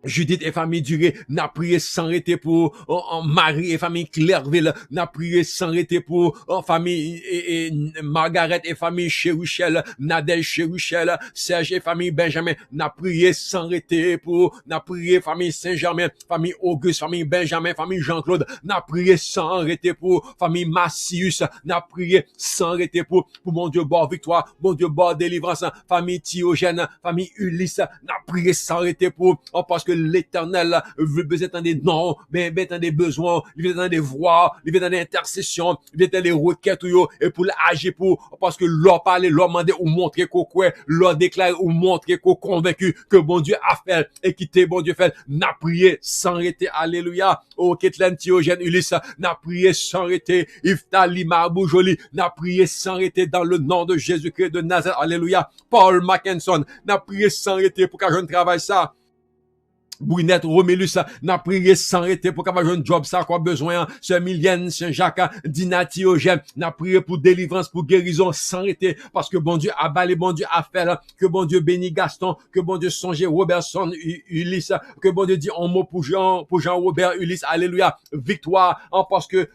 Judith et famille Duré, n'a prié sans arrêter pour Marie et famille Clairville, n'a prié sans arrêter pour famille et Margaret et famille Cheruchel, Nadel Cheruchel, Serge et famille Benjamin, n'a prié sans arrêter pour, n'a prié famille Saint-Germain, famille Auguste, famille Benjamin, famille Jean-Claude, n'a prié sans arrêter pour famille Massius, n'a prié sans arrêter pour mon Dieu bord victoire, mon Dieu bord délivrance, famille Thiogène, famille Ulysse, n'a prié sans arrêter pour, parce que l'Éternel veut besoin des noms, mais besoin des besoins, il veut dans des voix, il veut dans des intercessions, il veut dans des requêtes, et pour l'agir pour, parce que l'or parler, l'or demander ou montrer qu'on croit, l'or déclarer ou montrer qu'on convaincu que bon Dieu a fait, et quitter bon Dieu fait, n'a prié sans arrêter, alléluia, oh, Ketlen Thiogène Ulysse, n'a prié sans arrêter, Ifta Lima Boujoli, n'a prié sans arrêter dans le nom de Jésus-Christ de Nazareth, alléluia, Paul Mackinson, n'a prié sans arrêter pour que je ne travaille ça, Brunette, Romélus, n'a prié sans arrêter pour qu'avoir un job, ça, quoi besoin, Sœur Milienne, Saint-Jacques, Dinati, Eugène, n'a prié pour délivrance, pour guérison, sans arrêter, parce que bon Dieu a balé, bon Dieu a fait, que bon Dieu bénit Gaston, que bon Dieu songe Robertson, Ulysse, que bon Dieu dit un mot pour Jean-Robert, Ulysse, alléluia, victoire, parce que,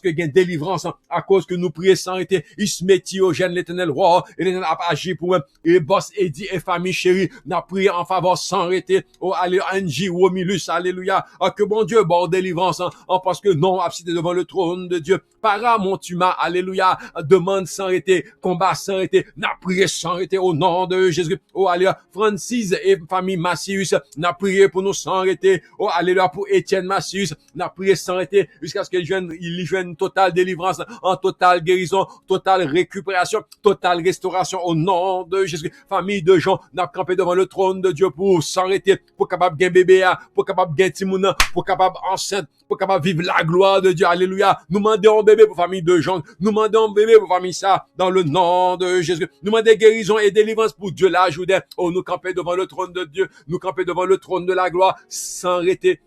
il y a délivrance, à cause que nous prions sans arrêter, Isméti, Eugène, l'éternel roi, et l'éternel a agi pour eux, et boss, Eddie, et famille chérie, n'a prié en faveur sans arrêter, oh, allez, Angie, Romulus, alléluia, que bon Dieu, bon délivrance, parce que non, abside devant le trône de Dieu, para mon tuma, alléluia, demande sans arrêter, combat sans arrêter, n'a prié sans arrêter au nom de Jésus, oh alléluia, Francis et famille Massius, n'a prié pour nous sans arrêter, oh alléluia, pour Étienne Massius, n'a prié sans arrêter, jusqu'à ce qu'il joigne totale délivrance, en totale guérison, totale récupération, totale restauration au nom de Jésus, famille de gens, n'a campé devant le trône de Dieu pour s'arrêter, pour capable gen bébé, pour capable gen timoun, pour capable enceinte, pour capable vivre la gloire de Dieu, alléluia. Nous demandons bébé pour famille de gens, nous demandons bébé pour famille ça, dans le nom de Jésus. Nous demandons guérison et délivrance pour Dieu la Jourdain. Oh, nous camper devant le trône de Dieu, nous camper devant le trône de la gloire, sans arrêter.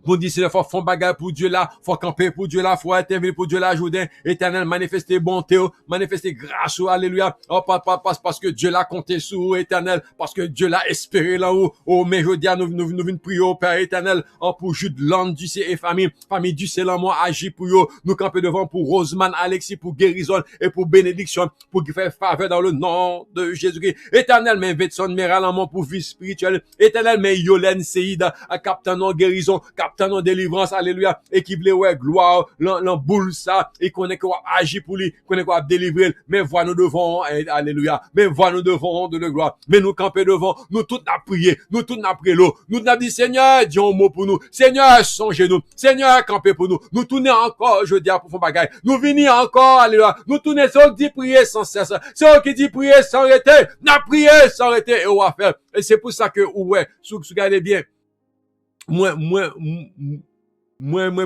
Pour dire, c'est faut fond bagarre pour Dieu là, faut camper pour Dieu là, faut intervenir pour Dieu là, Jourdain, éternel, manifester bonté, manifester grâce, alléluia, oh, parce que Dieu l'a compté sur éternel, parce que Dieu l'a espéré là-haut, oh, mais je dis à nous venons prier au Père éternel, oh, pour Jude, Land, Ducé et famille Ducé, là, moi, agir pour eux, nous camper devant pour Roseman, Alexis, pour guérison et pour bénédiction, pour faire faveur dans le nom de Jésus-Christ, éternel, mais Vetson, Méral, pour vie spirituelle, éternel, mais Yolène, Seïda, captain en guérison, captain en délivrance, alléluia, et qui voulait, ouais, gloire, l'en boule ça, et qu'on est quoi agir pour lui, qu'on est quoi délivrer, mais vois nous devant, alléluia, mais vois nous devant de la gloire, mais nous camper devant, nous tout n'a prié, nous tout n'a prié l'eau, nous n'a dit, Seigneur, dis un mot pour nous, Seigneur, songez-nous, Seigneur, camper pour nous, nous tournez encore, je dis à pour bagaille, nous venons encore, alléluia, nous tournez, c'est eux qui dit prier sans cesse, c'est eux qui dit prier sans arrêter, n'a prié sans arrêter, et on va faire, et c'est pour ça que, ouais, si vous regardez bien, moi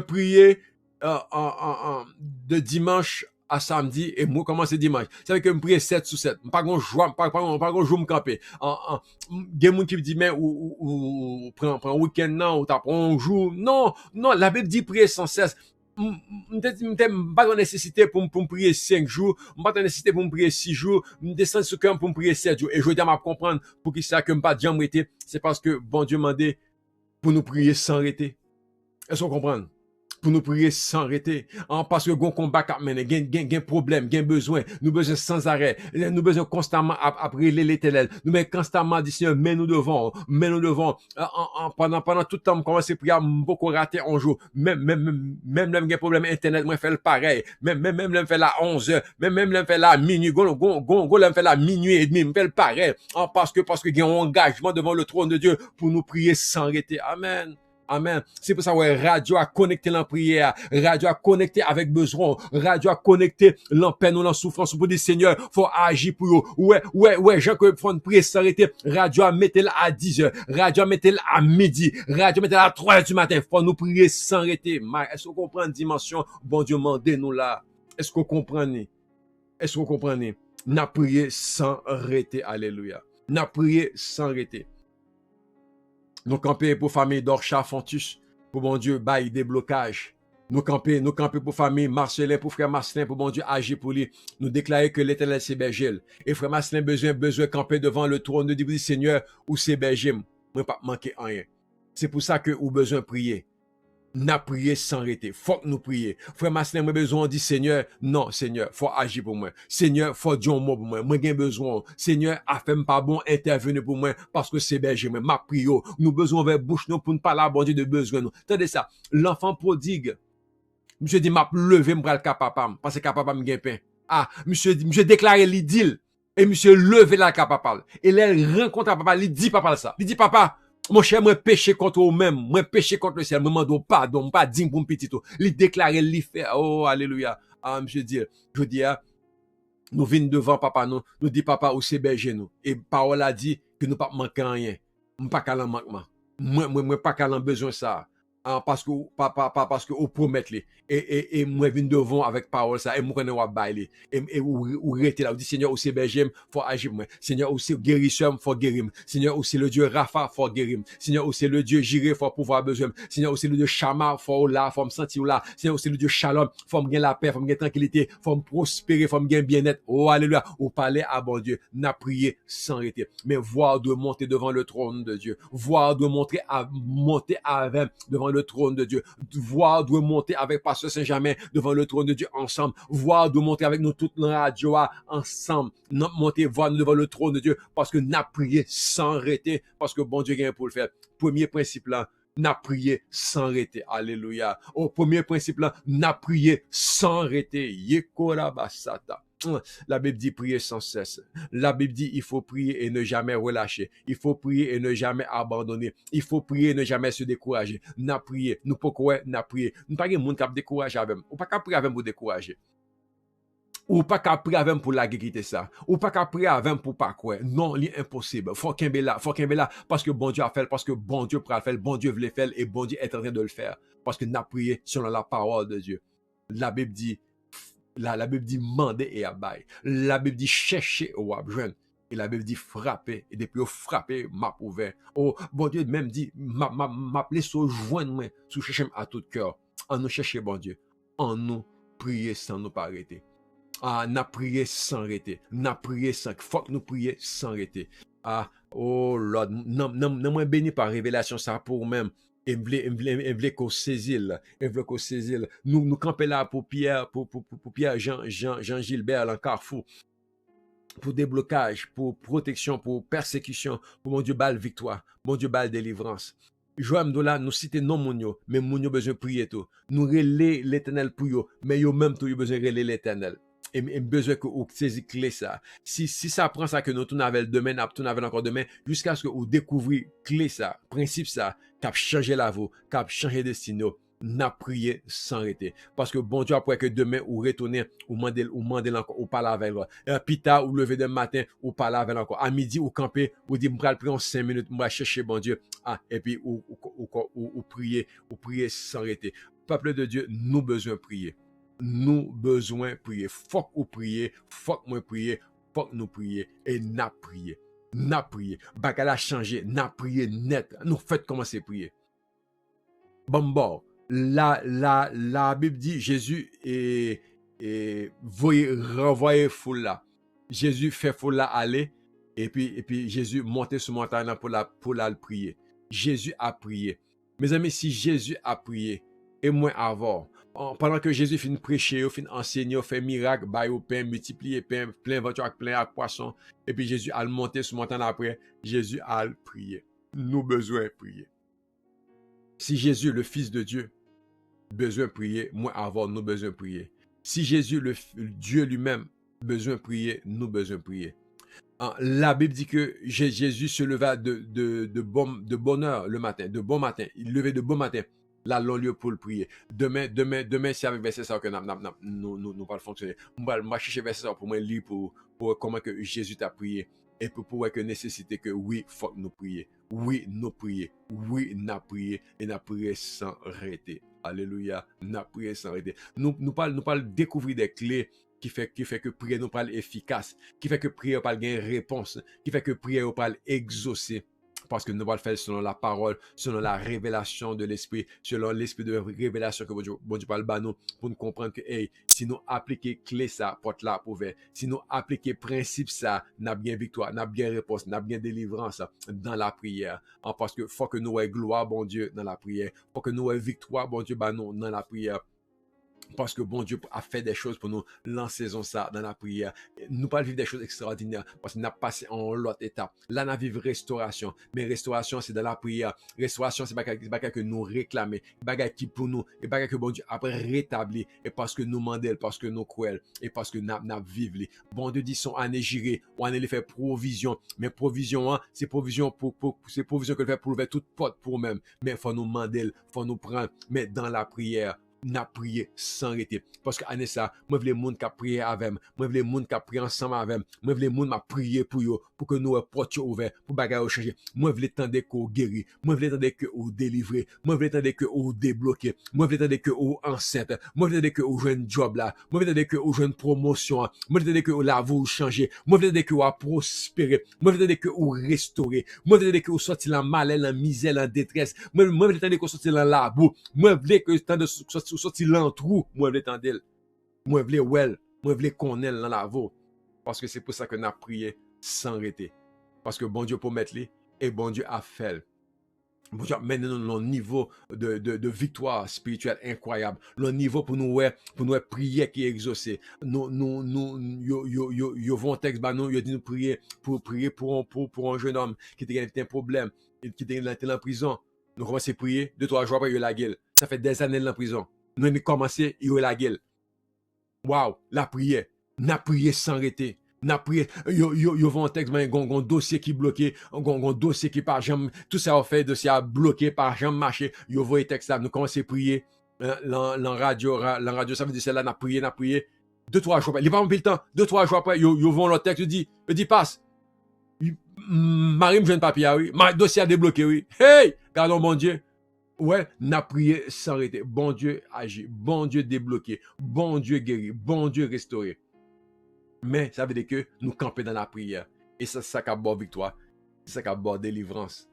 prier de dimanche à samedi et moi commencer dimanche. C'est vrai que me prier 7 sur 7. Pas grand joie, pas grand jour me camper. Gen moun qui me dit mais ou prend week-end non ou t'as prend un jour. Non, la Bible dit prier sans cesse. Pas de nécessité pour me prier 5 jours, pas de nécessité pour me prier 6 jours, me descendre sur cœur pour me prier 7 jours. Et je dois comprendre pour qui ça que me pas jamais été, c'est parce que bon Dieu m'a dit pour nous prier sans arrêter. Est-ce qu'on comprend? pour nous prier sans arrêter. Parce que gon combat k'ap mène, gen problème, gen besoin, nous besoin sans arrêt, nous besoin constamment à prier l'Éternel. Nous besoin constamment dire Seigneur, mais nous devons. Pendant tout le temps, commence à prier, beaucoup raté un jour. Même gen problème internet, moi fait le pareil. Même l'em fait la 11h, même l'em fait la minuit, gon l'em fait la minuit et demi, me fait le pareil. Parce que gen un engagement devant le trône de Dieu pour nous prier sans arrêter. Amen. Amen. C'est pour ça que radio a connecté la prière, radio a connecté avec besoin, radio a connecté l'en peine ou l'en souffrance pour dire Seigneur, faut agir pour eux. Ouais, Jean que faut prier sans arrêter. Radio a mettre là à 10h, radio a mettre là à midi, radio a mettre là à 3h du matin. Faut nous prier sans arrêter. Est-ce qu'on comprend la dimension? Bon Dieu, mandez-nous là. Est-ce qu'on comprend? Est-ce qu'on comprend? N'a prié sans arrêter. Alléluia. N'a prié sans arrêter. Nous camper pour famille d'Orcha Fontus, pour bon Dieu, bail déblocage. Nous camper pour famille Marcelin, pour frère Marcelin, pour bon Dieu, agir pour lui. Nous déclarer que l'Éternel c'est berger. Et frère Marcelin besoin camper devant le trône de Dieu, Seigneur, ou c'est berger. Moi pas manquer rien. C'est pour ça que ou besoin prier. N'a prié sans arrêter. Faut que nous prier. Frère Marcelin, moi besoin dit Seigneur, non, Seigneur, faut agir pour moi. Seigneur, faut dire un mot pour moi. Moi j'ai besoin. Seigneur, a fait pas bon intervenir pour moi parce que c'est berger moi. Ma prière, nous besoin vers bouche nous pour ne pas la bon Dieu de besoin nous. Attendez ça. L'enfant prodigue. Monsieur dit m'a lever m'bral capapam parce que capapam gagne pain. Ah, monsieur déclaré l'idylle et monsieur lever la capapam. Et là rencontre papa, il dit papa ça. Il dit papa, mon cher, moi péché contre vous-même, moi péché contre le ciel, moi demande pardon, pas digne pour mon petit tout. Il déclare, il fait, oh, alléluia. Ah, monsieur dit, je dis, nous venons devant papa, nous dit papa, où c'est berger nous. Et parole a dit que nous pas manquer rien. Nous pas qu'à l'en manquement. Moi pas qu'à l'en besoin ça. Parce que parce que vous promettez et moi vinn devant avec parole ça et moi connais wa bailler et ou rester là, vous dit Seigneur aussi berger faut agir moi, Seigneur aussi guérisseur faut guérir, Seigneur aussi le Dieu Rapha faut guérir, Seigneur aussi le Dieu Jireh faut pouvoir besoin, Seigneur aussi le Dieu Shama faut là, faut me sentir là, Seigneur aussi le Dieu Shalom faut me gagner la paix, faut me gagner tranquillité, faut me prospérer, faut me gagner bien-être. Oh alléluia, ou parler à bon Dieu, n'a prié sans arrêter, mais voir de monter devant le trône de Dieu, voir de monter avec devant le trône de Dieu, voir doit monter avec Pasteur Saint-Germain devant le trône de Dieu ensemble, voir doit monter avec nous toute la radio ensemble, monter voir nous devant le trône de Dieu parce que n'a prié sans arrêter, parce que bon Dieu gagne pour le faire. Premier principe là, n'a prié sans arrêter. Alléluia. Au premier principe là, n'a prié sans arrêter. Yekora basata. La Bible dit prier sans cesse. La Bible dit il faut prier et ne jamais relâcher. Il faut prier et ne jamais abandonner. Il faut prier et ne jamais se décourager. N'a prié. Nous pourquoi n'a prié. Nous pas de monde qui a découragé avec. Ou pas qu'à prier avec pour décourager. Ou pas qu'à prier avec pour la quitter ça. Ou pas qu'à prier avec pour pas quoi. Non, c'est impossible. Faut qu'il là parce que bon Dieu a fait, parce que bon Dieu pourra faire, bon Dieu voulait faire et bon Dieu est en train de le faire. Parce que n'a prié selon la parole de Dieu. La Bible dit la Bible dit mandez et abaye. La Bible dit chercher ou abjoindre. Et la Bible dit frapper. Et depuis frapper, m'a ouvert. Oh, bon Dieu même dit, m'appeler sur joindre moi, sous chercher à tout cœur. En nous chercher, bon Dieu. En nous prier sans nous pas arrêter. Ah, n'a prié sans arrêter. N'a prié sans, faut que nous prier sans arrêter. Ah, oh Lord, non moins béni par révélation ça pour même. Et m'vle qu'on saisit, nous camper là pour Pierre, pour Pierre Jean Gilbert en Carrefour, pour déblocage, pour protection, pour persécution, pour mon Dieu balle victoire, mon Dieu balle délivrance. Joam là, nous citer non mounio, mais mounio besoin prier tout. Nous relayer l'Éternel pour yo, mais yo même tout yo besoin relayer l'Éternel. Et besoin que vous saisissez clé ça. Si ça prend ça que nous tournons avec demain, nous avec encore demain, jusqu'à ce que vous découvrez clé ça, principe ça, qui a changé la vie, qui a changé destinée, n'a prié sans arrêter. Parce que bon Dieu, après que demain, vous retournez, vous demandez encore, vous parlez avec lui. Puis tard, vous levez demain matin, vous parlez avec encore. À midi, vous campez, vous dites, je vais prier en 5 minutes, je vais chercher bon Dieu. Ah, et puis, vous priez sans arrêter. Peuple de Dieu, nous besoin prier. Nous besoin prier. Faut que vous priez, faut que moi prier, faut que nous prier et n'a prié. Bagala changé, n'a prié net. Nous faites commencer à prier. Bon bord. La Bible dit Jésus et renvoyer foule là. Jésus fait foule là aller et puis Jésus monter sur montagne pour la prier. Jésus a prié. Mes amis, si Jésus a prié et moins avoir. Pendant que Jésus finit prêcher, finit enseigner, fait miracle, bail au pain, multiplier pain, plein venture avec plein à poisson, et puis Jésus a monté sur montagne après, Jésus a prié. Nous besoin prier. Si Jésus, le Fils de Dieu, besoin prier, moins avoir, nous besoin prier. Si Jésus, le Dieu lui-même, besoin prier, nous besoin prier. La Bible dit que Jésus se leva de bonne heure le matin, de bon matin. Il levait de bon matin. Là, l'on lieu pour le prier. Demain, c'est avec verset ça que nous pas fonctionner. Moi, chercher verset ça pour moi lire pour comment que Jésus t'a prié. Et pour pouvoir que nécessité que oui, faut nous prier. Oui, nous prier. Oui, n'a prié. Et n'a prié sans arrêter. Alléluia. N'a prié sans arrêter. Nous parlons découvrir des clés qui fait que prier nous parle efficace. Qui fait que prier nous parle gagner réponse. Qui fait que prier nous parle exaucer. Parce que nous allons le faire selon la parole, selon la révélation de l'esprit, selon l'esprit de révélation que bon Dieu parle bas nous, pour nous comprendre que, hey, si nous appliquons clé ça, porte là ouvert, si nous appliquons principe ça, nous avons bien victoire, nous avons bien réponse, nous avons bien délivrance dans la prière. Parce que faut que nous ayons gloire, bon Dieu, dans la prière. Faut que nous ayons victoire, bon Dieu, bah nous, dans la prière. Parce que bon Dieu a fait des choses pour nous, lancer ça dans la prière. Nous pas vivre des choses extraordinaires parce qu'on a passé en l'autre étape. Là, on a vécu restauration. Mais restauration, c'est dans la prière. Restauration, c'est pas que nous réclamer. C'est pas qui pour nous. C'est pas que bon Dieu après rétabli. Et parce que nous mandel, parce que nous croyons. Et parce que nous vivons. Bon Dieu dit son année girée. On allait faire provision. Mais provision, hein, c'est provision c'est provision que le fait pour ouvrir toute porte pour nous-mêmes. Mais il faut nous mandel, il faut nous prendre. Mais dans la prière, n'a prié sans arrêter. Parce que année ça, moi je veux les gens qui prié avec moi, moi je veux les gens qui prié ensemble avec moi, moi je veux les gens qui prié pour eux, pour que nous portes ouverts, pour bagaille changer. Moi je veux attendre que vous guéri, moi je veux attendre que vous délivré, moi je veux attendre que vous débloqué, moi je veux attendre que vous enceinte, moi je veux attendre que vous jouez un job là, moi je veux attendre que vous jouez une promotion, moi je veux attendre que la vous changer, moi je veux attendre que vous prospérer, moi je veux attendre que vous restaurer, moi je veux attendre que vous sortir la malheur, la misère, la détresse, moi je veux attendre que vous sortir dans la boue, moi je veux que vous sortir l'entrou, moi je veux attendre, moi je veux well, moi je veux qu'on est dans la voie, parce que c'est pour ça que nous avons prié sans arrêter, parce que bon Dieu promet les et bon Dieu a fait. Bon Dieu mène nous un niveau de victoire spirituelle incroyable, le niveau pour nous prier qui est exaucé. Yo vont texte bah nous yo dit nous prier pour un jeune homme qui était un problème, qui était en prison. Nous commençons à prier, 2-3 jours après il a la gueule. Ça fait des années dans la prison. Nous avons commencé, il a la gueule. Waouh, la prière, n'a prié sans arrêter. N'a prié, yo vont texte ben gon dossier qui bloqué, gon dossier qui par jamais tout ça a fait dossier a bloqué par jamais marché. Yo voyez texte là, nous commençons à prier. La radio ça veut dire c'est là n'a prié 2-3 jours après. Il pas le temps, 2-3 jours après yo vont le texte dit passe. Marie me jeune papier oui, ma dossier a débloqué oui. Hey, gardons mon Dieu. Ouais, n'a prié sans arrêter. Bon Dieu agit, bon Dieu débloqué, bon Dieu guéri, bon Dieu restauré. Mais ça veut dire que nous camper dans la prière. Et ça, c'est ça qui a bon victoire. C'est ça qui a bon délivrance.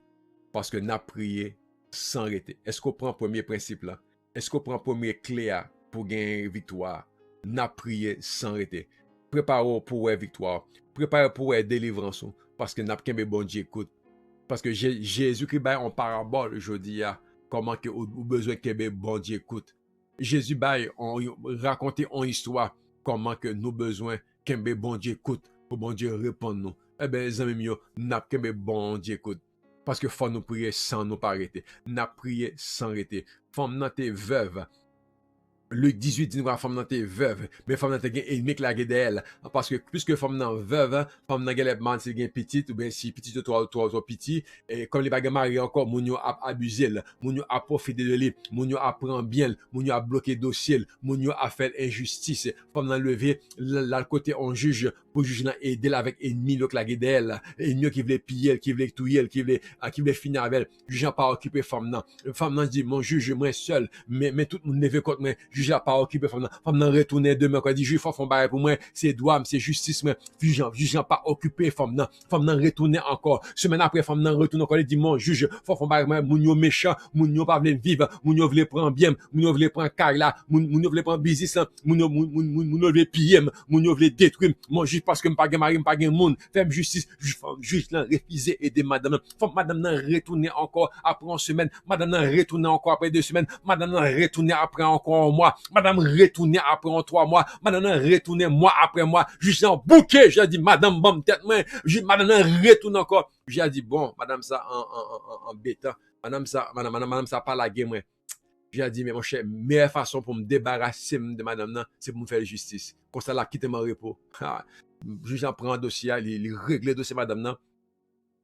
Parce que nous avons prié sans arrêter. Est-ce qu'on prend le premier principe là? Est-ce qu'on prend le premier clé là pour gagner victoire? Nous avons prié sans arrêter. Préparez-vous pour la victoire. Préparez-vous pour la délivrance. Parce que nous avons qu'un bon Dieu écoute. Parce que Jésus-Christ en parabole, je dis, comment que vous besoin qu'un bon Dieu écoute. Jésus raconté en histoire comment que nous besoin qu'un bon Dieu écoute pour bon Dieu répondre nous. Eh bien, les amis, n'a qu'un bon Dieu écoute. Parce que faut nous prier sans nous arrêter. N'a prié sans arrêter. Femme n'a été veuve. Luc 18 dit nous la femme nan te veuve, mais femme nan te gen ennemi qui la gade elle. Parce que puisque femme nan veuve, femme nan gen man si gen petite ou bien si petite toi petit et comme les pas marié encore, moun yo a abusé, moun yo a profité de lui, moun yo a prend bien, moun yo a bloqué dossier, moun yo a fait injustice. Femme nan levé là côté on juge pour juger nan aider avec ennemi qui la gade elle, ennemi qui voulait piller, qui voulait tuer, qui voulait finir avec elle. Jugeant pas occuper femme nan. Femme nan dit mon juge moi seul, mais tout le monde levé contre moi. juge n'a pas occupé femme nan retourner demain quand dit juge faut font bail pour moi, c'est droit, c'est justice moi, juge n'a pas occupé femme nan retourner encore. Semaine après femme nan retourner encore, il dit mon juge faut font bail moi, moun yo méchant, moun yo pas vle vivre, moun yo vle prendre bien, moun yo vle prendre car là, moun yo vle prendre business là, moun yo vle piller, moun yo vle détruire, mon juge parce que m'pa gen mari, m'pa gen moun, femme justice, juge là refuser aider madame, faut madame nan retourner encore après une semaine, madame nan retourner encore après 2 semaines, madame nan retourner après encore un mois, madame retourner après 3 mois, madame nan retourner mois après mois, juste en bouquet, j'ai dit madame bon tête moi, madame nan retourner encore, j'ai dit bon, madame ça en bêta, madame ça pas la game moi. J'ai dit mais mon cher, meilleure façon pour me débarrasser de madame nan, c'est pour me faire justice. Comme ça là quitter mon repos. Juge en prend un dossier, il régler dossier madame nan.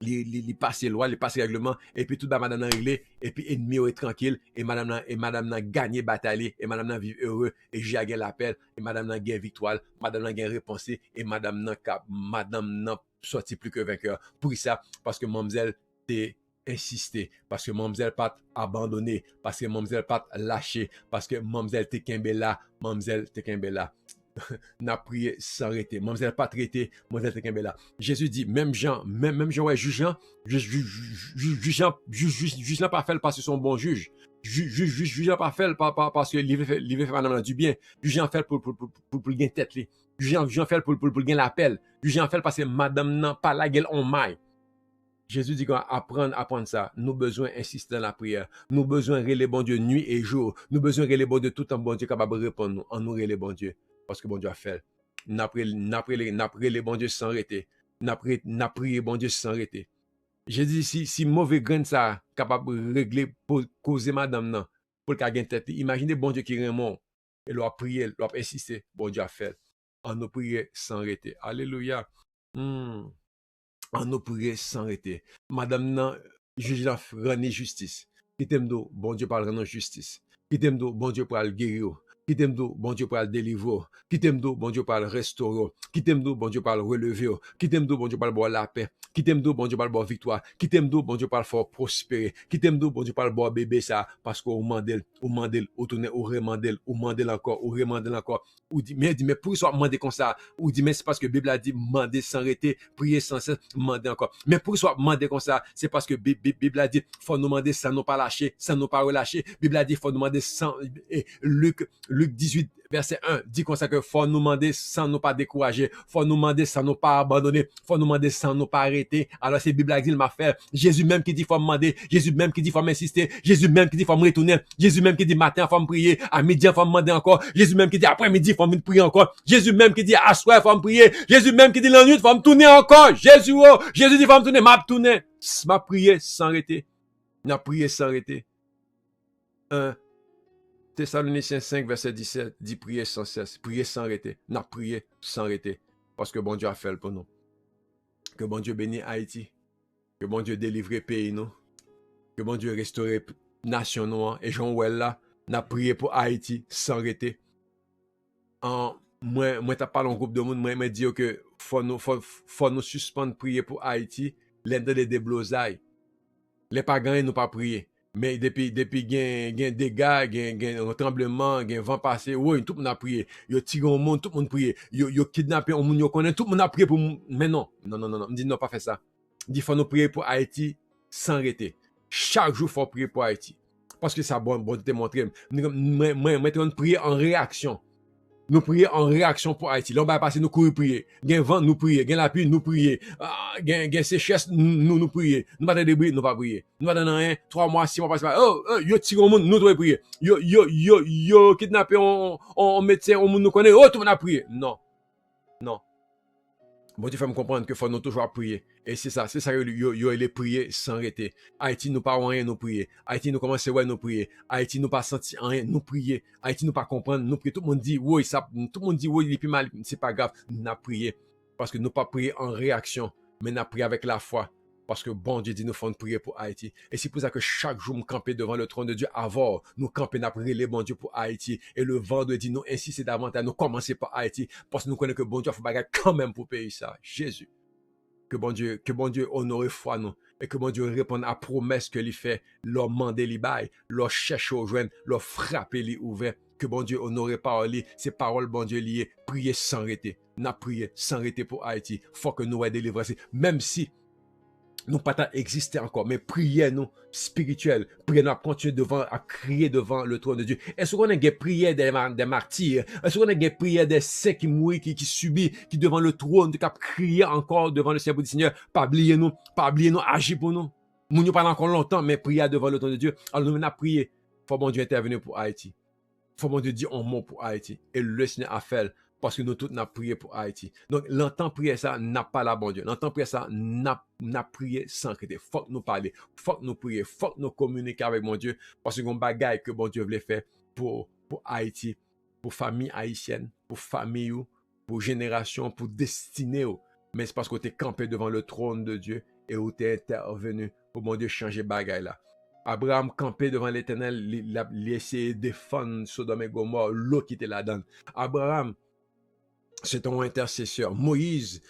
Il passe loi, il passe règlement, et puis tout bas madame nan réglé, et puis ennemi est tranquille, et madame nan gagné bataille, et madame nan vive heureux, et j'ai gagné l'appel, et madame nan gagne victoire, madame nan gagne réponse, et madame nan sorti plus que vainqueur. Pour ça, parce que mademoiselle t'es insisté, parce que mademoiselle pas abandonné, parce que mademoiselle pas lâché, parce que mademoiselle t'es là, mademoiselle t'es là. N'a prié sans arrêter. Mademoiselle pas traité, mademoiselle t'es là. Jésus dit, même Jean, ouais, jugeant pas fait parce que son bon juge. Jugeant pas fait parce que il veut faire madame du bien. Jugeant fait pour gagner tête li. Jugeant fait pour gagner l'appel. Jugeant fait parce que madame n'a pas la gueule en maille. Jésus dit qu'on apprendre ça. Nous besoin insister dans la prière. Nous besoin reler bon Dieu nuit et jour. Nous besoin reler bon Dieu tout en bon Dieu capable de répondre nous. En nous reler bon Dieu. Parce que bon Dieu a fait. N'a les bon Dieu sans arrêter. N'a prié bon Dieu sans arrêter. J'ai dit si mauvais grain ça capable de régler pour causer madame non pour qu'elle gagne tête. Imaginez bon Dieu qui remonte et l'a prié, l'a insisté, bon Dieu a fait. En nous prier sans arrêter. Alléluia. En nous prier sans arrêter. Madame non juge la rendre justice. Qui t'aime do bon Dieu parle rendre justice. Qui t'aime do bon Dieu parle guérir. Qui t'aime d'eau, bon Dieu parle délivrer. Qui t'aime d'eau, bon Dieu parle restaurer. Qui t'aime d'eau, bon Dieu parle relever. Qui t'aime d'eau, bon Dieu parle boire la paix. Qui t'aime d'eau, bon Dieu parle boire victoire. Qui t'aime d'eau, bon Dieu parle fort prospérer. Qui t'aime d'eau, bon Dieu parle boire bébé ça. Parce qu'on mandel, ou tourne, ou remandel encore, ou remandel encore. Ou dit, mais pour soit demander comme ça. Ou dit, mais c'est parce que Bible a dit, demander sans arrêter, prier sans cesse, demander encore. Mais pour soit demander comme ça, c'est parce que Bible a dit, faut nous demander sans nous pas lâcher, sans nous pas relâcher. Bible a dit, faut nous demander sans, et Luc 18, verset 1, dit comme ça que faut nous demander sans nous pas décourager, faut nous demander sans nous pas abandonner, faut nous demander sans nous pas arrêter. Alors c'est Bible a dit, il m'a fait. Jésus même qui dit faut me demander, Jésus même qui dit faut m'insister, Jésus même qui dit faut me retourner, Jésus même qui dit matin faut me prier, à midi faut me demander encore, Jésus même qui dit après-midi faut me prier encore, Jésus même qui dit à soir faut me prier, Jésus même qui dit la nuit faut me tourner encore, Jésus dit faut me tourner, m'a tourner, m'a prier sans arrêter, n'a prié sans arrêter. 1 Thessaloniciens 5, verset 17, dit prier sans cesse, prier sans arrêter. N'a prié sans arrêter. Parce que bon Dieu a fait pour nous. Que bon Dieu bénisse Haïti. Que bon Dieu délivre le pays nous. Que bon Dieu restaure nation nous. Et Jean-Ouel là, n'a prié pour Haïti sans arrêter. Moi, t'as parlé en groupe de monde, moi, me dit que faut nous suspendre prier pour Haïti, l'un des déblosailles. Les pagans, nous pas prier. Mais depuis gen dégâts, gen un tremblement, gen vent passé, oui, tout le monde a prié. Yo tiré au monde, tout le monde prié. Yo kidnappé au monde, yo connaît, tout le monde a prié pour mais non. Me dit non, pas faire ça. Dit faut nous prier pour Haïti sans arrêter. Chaque jour faut prier pour Haïti. Parce que ça bon te montrer. Moi prier en réaction. Nous prions en réaction pour Haïti. Là, on va passer, nous courir prier. Gen vent, nous prier. Gen la pluie, nous prier. Gen sécheresse, nous prier. Nous pas de débris, nous pas prier. Nous pas de rien. 3 mois, 6 mois, passer. Yo tiré au monde, nous devons prier. Yo kidnappé, on médecin, on nous connaît. Tout le monde a prié. Non. Bon Dieu fait me comprendre que faut nous toujours prier. Et c'est ça, yo les prier sans arrêter. Haïti nous pas rien nous prier. Haïti nous commencer ouais nous prier. Haïti nous pas senti rien nous prier. Haïti nous pas comprendre nous prier. Tout le monde dit oui ça, tout le monde dit oui il est plus mal, c'est pas grave, n'a prier parce que nous pas prier en réaction, mais n'a prier avec la foi. Parce que bon Dieu dit nous faut prier pour Haïti. Et c'est pour ça que chaque jour nous camper devant le trône de Dieu avant, nous camper n'a prier les bon Dieu pour Haïti. Et le vendredi nous insister davantage, nous commencer par Haïti. Parce que nous connaissons que bon Dieu faut bagarre quand même pour payer ça. Jésus. Que bon Dieu honore foi nous. et que bon Dieu réponde à la promesse que lui fait, leur mandé li bail, leur cherche au joindre, leur frapper li ouvert, que bon Dieu honorer parole, ces paroles bon Dieu liées, prier sans arrêter, n'a prié sans arrêter pour Haïti, faut que nous ayons délivrance, même si nous pas exister encore, mais priez nous spirituel, priez nous à continuer devant, à crier devant le trône de Dieu. Est-ce qu'on a des prières des martyrs? Est-ce qu'on a des prières des saints qui mourent, qui subissent, qui devant le trône, qui crier encore devant le Seigneur du Seigneur, pas oublier nous, agir pour nous. Nous ne parlons encore longtemps, mais prier devant le trône de Dieu. Alors nous venons prier. Faut bon Dieu intervenir pour Haïti. Faut bon Dieu dire un mot pour Haïti. Et le Seigneur a fait. Parce que nous tous n'a prié pour Haïti. Donc, l'entend prier ça, n'a pas la bon Dieu. L'entend prier ça, n'a prié sans crédit. Faut que nous parler, faut que nous prier, faut que nous communiquer avec mon Dieu. Parce que c'est un bagaille que bon Dieu voulait faire pour Haïti, pour famille haïtienne, pour famille, pour génération, pour destinée. Mais c'est parce que tu es campé devant le trône de Dieu et où tu es intervenu pour mon Dieu changer bagaille là. Abraham campé devant l'Éternel, il a essayé de défendre Sodome et Gomorrhe, l'eau qui était là-dedans. Abraham, c'est ton intercesseur. Moïse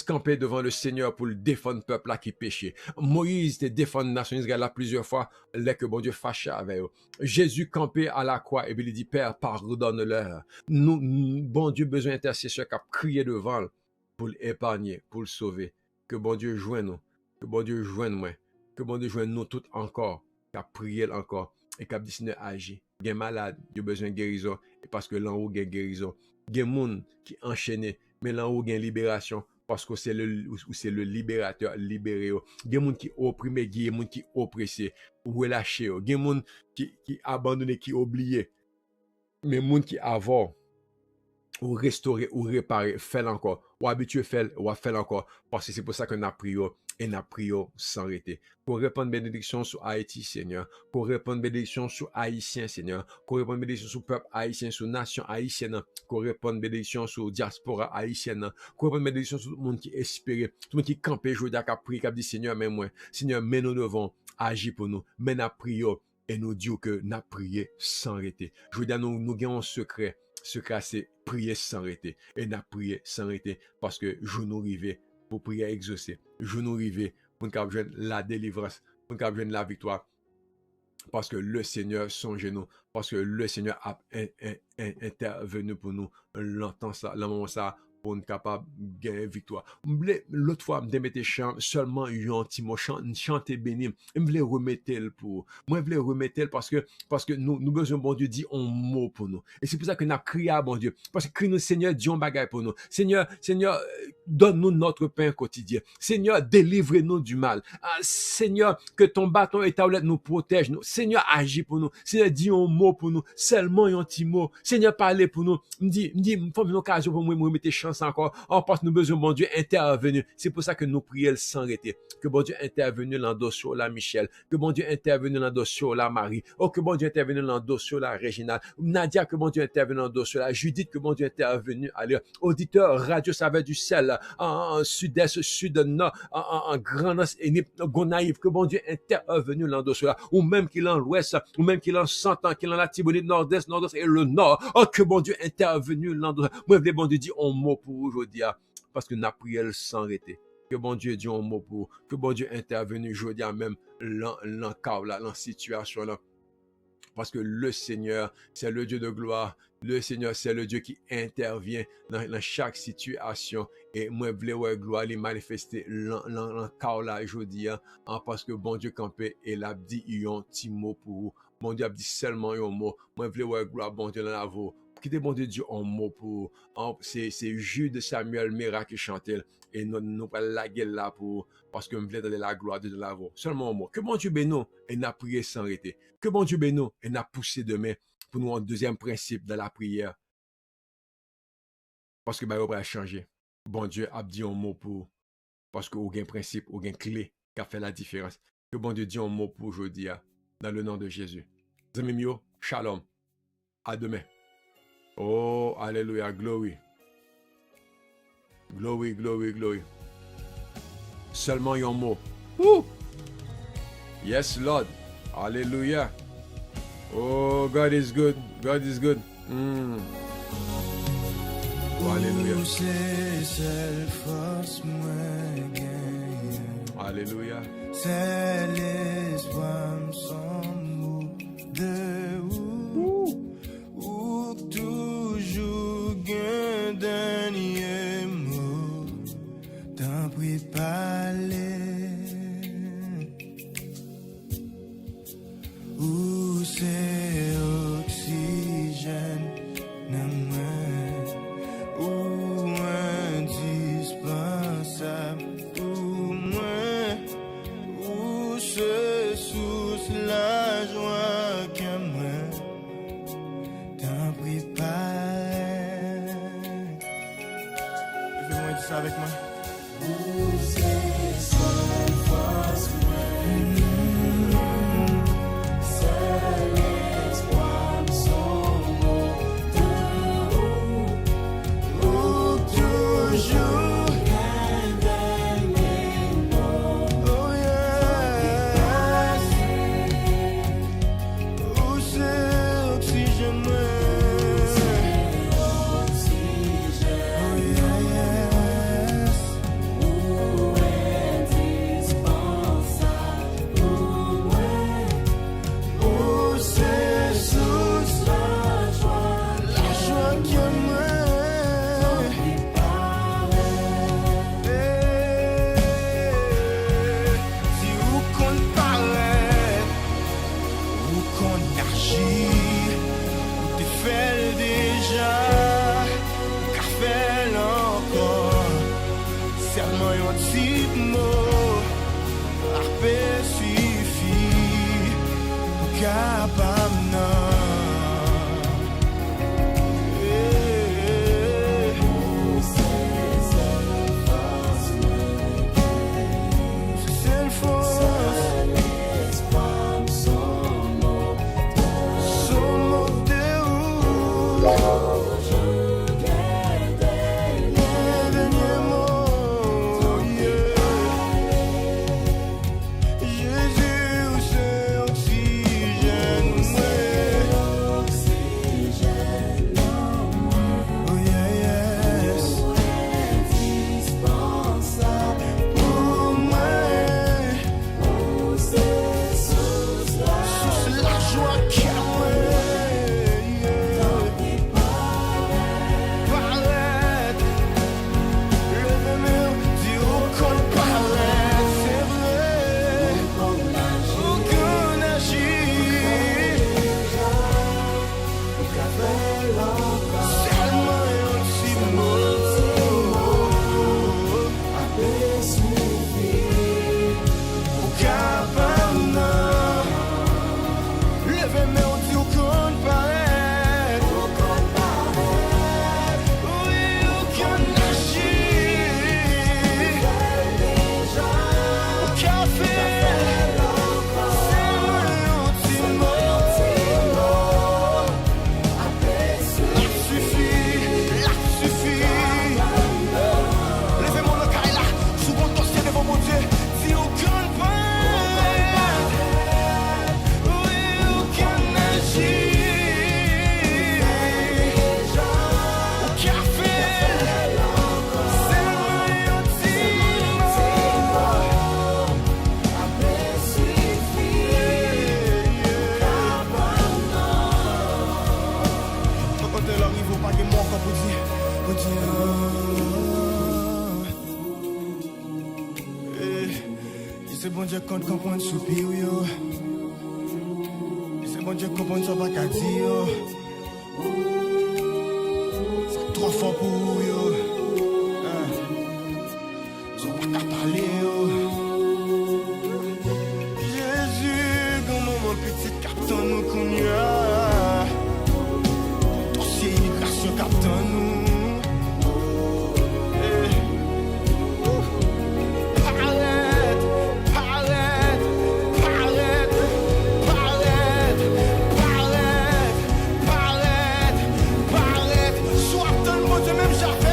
campait devant le Seigneur pour le défendre le peuple là qui péchait. Moïse te défend la nation d'Israël là plusieurs fois, là que bon Dieu fâchait avec eux. Jésus campait à la croix et il dit, Père, pardonne-leur. Nous, bon Dieu, besoin d'intercesseur qui a crié devant pour l'épargner, pour le sauver. Que bon Dieu joigne nous. Que bon Dieu joigne moi. Que bon Dieu joigne nous tous encore. Qui a prié encore. Et qui a dit, Seigneur, agit. Il y a malade, il a besoin de guérison. Et parce que là où il y a guérison. Il y a des gens qui enchaînent, mais là où il y a libération, parce que c'est le libérateur libéré. Il y a des gens qui opprimés, il y a des gens qui oppressés, relâchés. Il y a des gens qui abandonnés, qui oubliés. Mais des gens qui avant, ou restaurer, ou réparer, fait encore. Ou habitué, fait encore. Parce que c'est pour ça qu'on a prié. Et n'a prié sans arrêter. Qu'on répande bénédiction sur Haïti, Seigneur. Qu'on répande bénédiction sur Haïtien, Seigneur. Qu'on répande bénédiction sur peuple haïtien, sur nation haïtienne. Qu'on répande bénédiction sur diaspora haïtienne. Qu'on répande bénédiction sur tout le monde qui espérait. Tout le monde qui campait, je veux dire, qui a prié, qui a dit, Seigneur, mais moi, Seigneur, mais nous devons agir pour nous. Mais n'a prié et nous dit que n'a prié sans arrêter. Je veux dire, nous avons un secret. Secret, c'est prier sans arrêter. Et n'a prié sans arrêter parce que je nous arrivais pour prier exaucer. Je nous arrivais pour nous joindre la délivrance, pour nous joindre la victoire. Parce que le Seigneur songe nous, parce que le Seigneur a intervenu pour nous. L'entend ça, le moment ça, pour nous capable de gagner victoire. L'autre fois, je mettais chant, seulement un petit mot, chanter béni. Je voulais remettre pour. Moi, je voulais remettre parce que nous besoin, bon Dieu, dit un mot pour nous. Et c'est pour ça que nous avons crié à bon Dieu. Parce que crie nous, Seigneur, dis un bagage pour nous. Seigneur, donne-nous notre pain quotidien. Seigneur, délivre-nous du mal. Seigneur, que ton bâton et ta houlette nous protègent. Nous. Seigneur, agis pour nous. Seigneur, dis un mot pour nous. Seulement un petit mot. Seigneur, parlez pour nous. Me dit, faut une occasion pour moi, me remettre chance encore. Parce que nous besoin, bon Dieu, intervenir. C'est pour ça que nous prions sans arrêter. Que bon Dieu intervenu dans le dossier la Michel. Que bon Dieu intervenu dans le dossier la Marie. Oh, que bon Dieu intervenu dans le dossier la Réginal. Nadia, que bon Dieu intervenu dans le dossier la Judith. Que bon Dieu intervenu. Allez, auditeur, Radio Saveur du Sel, en sud-est, sud-nord, en Grand-Est et Gonaïve. Que bon Dieu intervenu dans le dossier là. Ou même qu'il en l'ouest, ou même qu'il en Santan, qu'il en la Tibonite, nord-est, nord-est et le nord. Oh, que bon Dieu intervenu dans le dossier. Moi, je voulais bon Dieu dire un mot pour aujourd'hui, parce que nous avons prié sans arrêter. Que bon Dieu dit un mot pour, que bon Dieu intervenu aujourd'hui, même dans la situation là. Parce que le Seigneur, c'est le Dieu de gloire. Le Seigneur, c'est le Dieu qui intervient dans chaque situation. Et moi, je voulais voir gloire les manifester dans là aujourd'hui. Parce que bon Dieu campé et l'a dit, il y a un petit mot pour vous. Bon Dieu a dit seulement un mot. Moi, je voulais voir gloire, bon Dieu dans la voix. Quittez bon Dieu dit un mot pour. C'est Jude Samuel Mera qui chantait. Et nous pas la gueule là pour. Parce que je voulais donner la gloire de la voix. Seulement un mot. Que bon Dieu bénisse et n'a prié sans arrêter. Que bon Dieu bénisse et n'a poussé demain pour nous un deuxième principe de la prière. Parce que on va changer. Bon Dieu a dit un mot pour. Parce qu'il y a un principe, il y a une clé qui a fait la différence. Que bon Dieu dit un mot pour aujourd'hui. Dans le nom de Jésus. Amis mieux, shalom. À demain. Oh, alléluia, glory. Glory, glory, glory. Seulement un mot. Woo! Yes, Lord. Hallelujah. Oh, God is good. God is good. Oh, alléluia. Alléluia. C'est l'espoir sans mot de ou toujours un dernier mot t'en prie parler ou c'est oxygène dans moi ou indispensable pour moi ou ce sous la joie que moi t'en préparé. Levez-moi et dis ça avec moi. C'est bon Dieu qu'on comprend soupir yo. C'est bon Dieu qu'on comprend ça pas qu'à dire. C'est trop fort pour yo. Ça pas qu'à parler yo. Jésus, comment mon petit captain nous connaît. Dossier immigration captain nous. Même jamais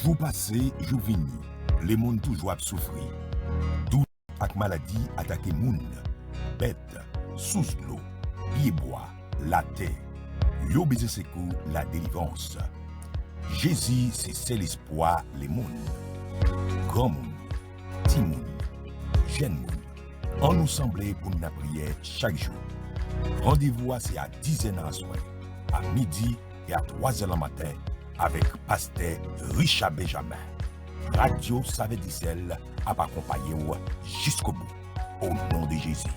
Jou passé, jou vini, le monde toujours a souffri. Douleur ak maladie attaqué moun, bête, sous l'eau, pied bois, la terre. Yo beze sekou la délivrance. Jésus, c'est seul espoir les mondes. Grand monde, petit monde, jeune monde. On nous semblait pour nous prier chaque jour. Rendez-vous c'est à 10h à soir, à midi et à 3h le matin avec pasteur Richard Benjamin. Radio Saveur du Ciel a accompagné jusqu'au bout. Au nom de Jésus.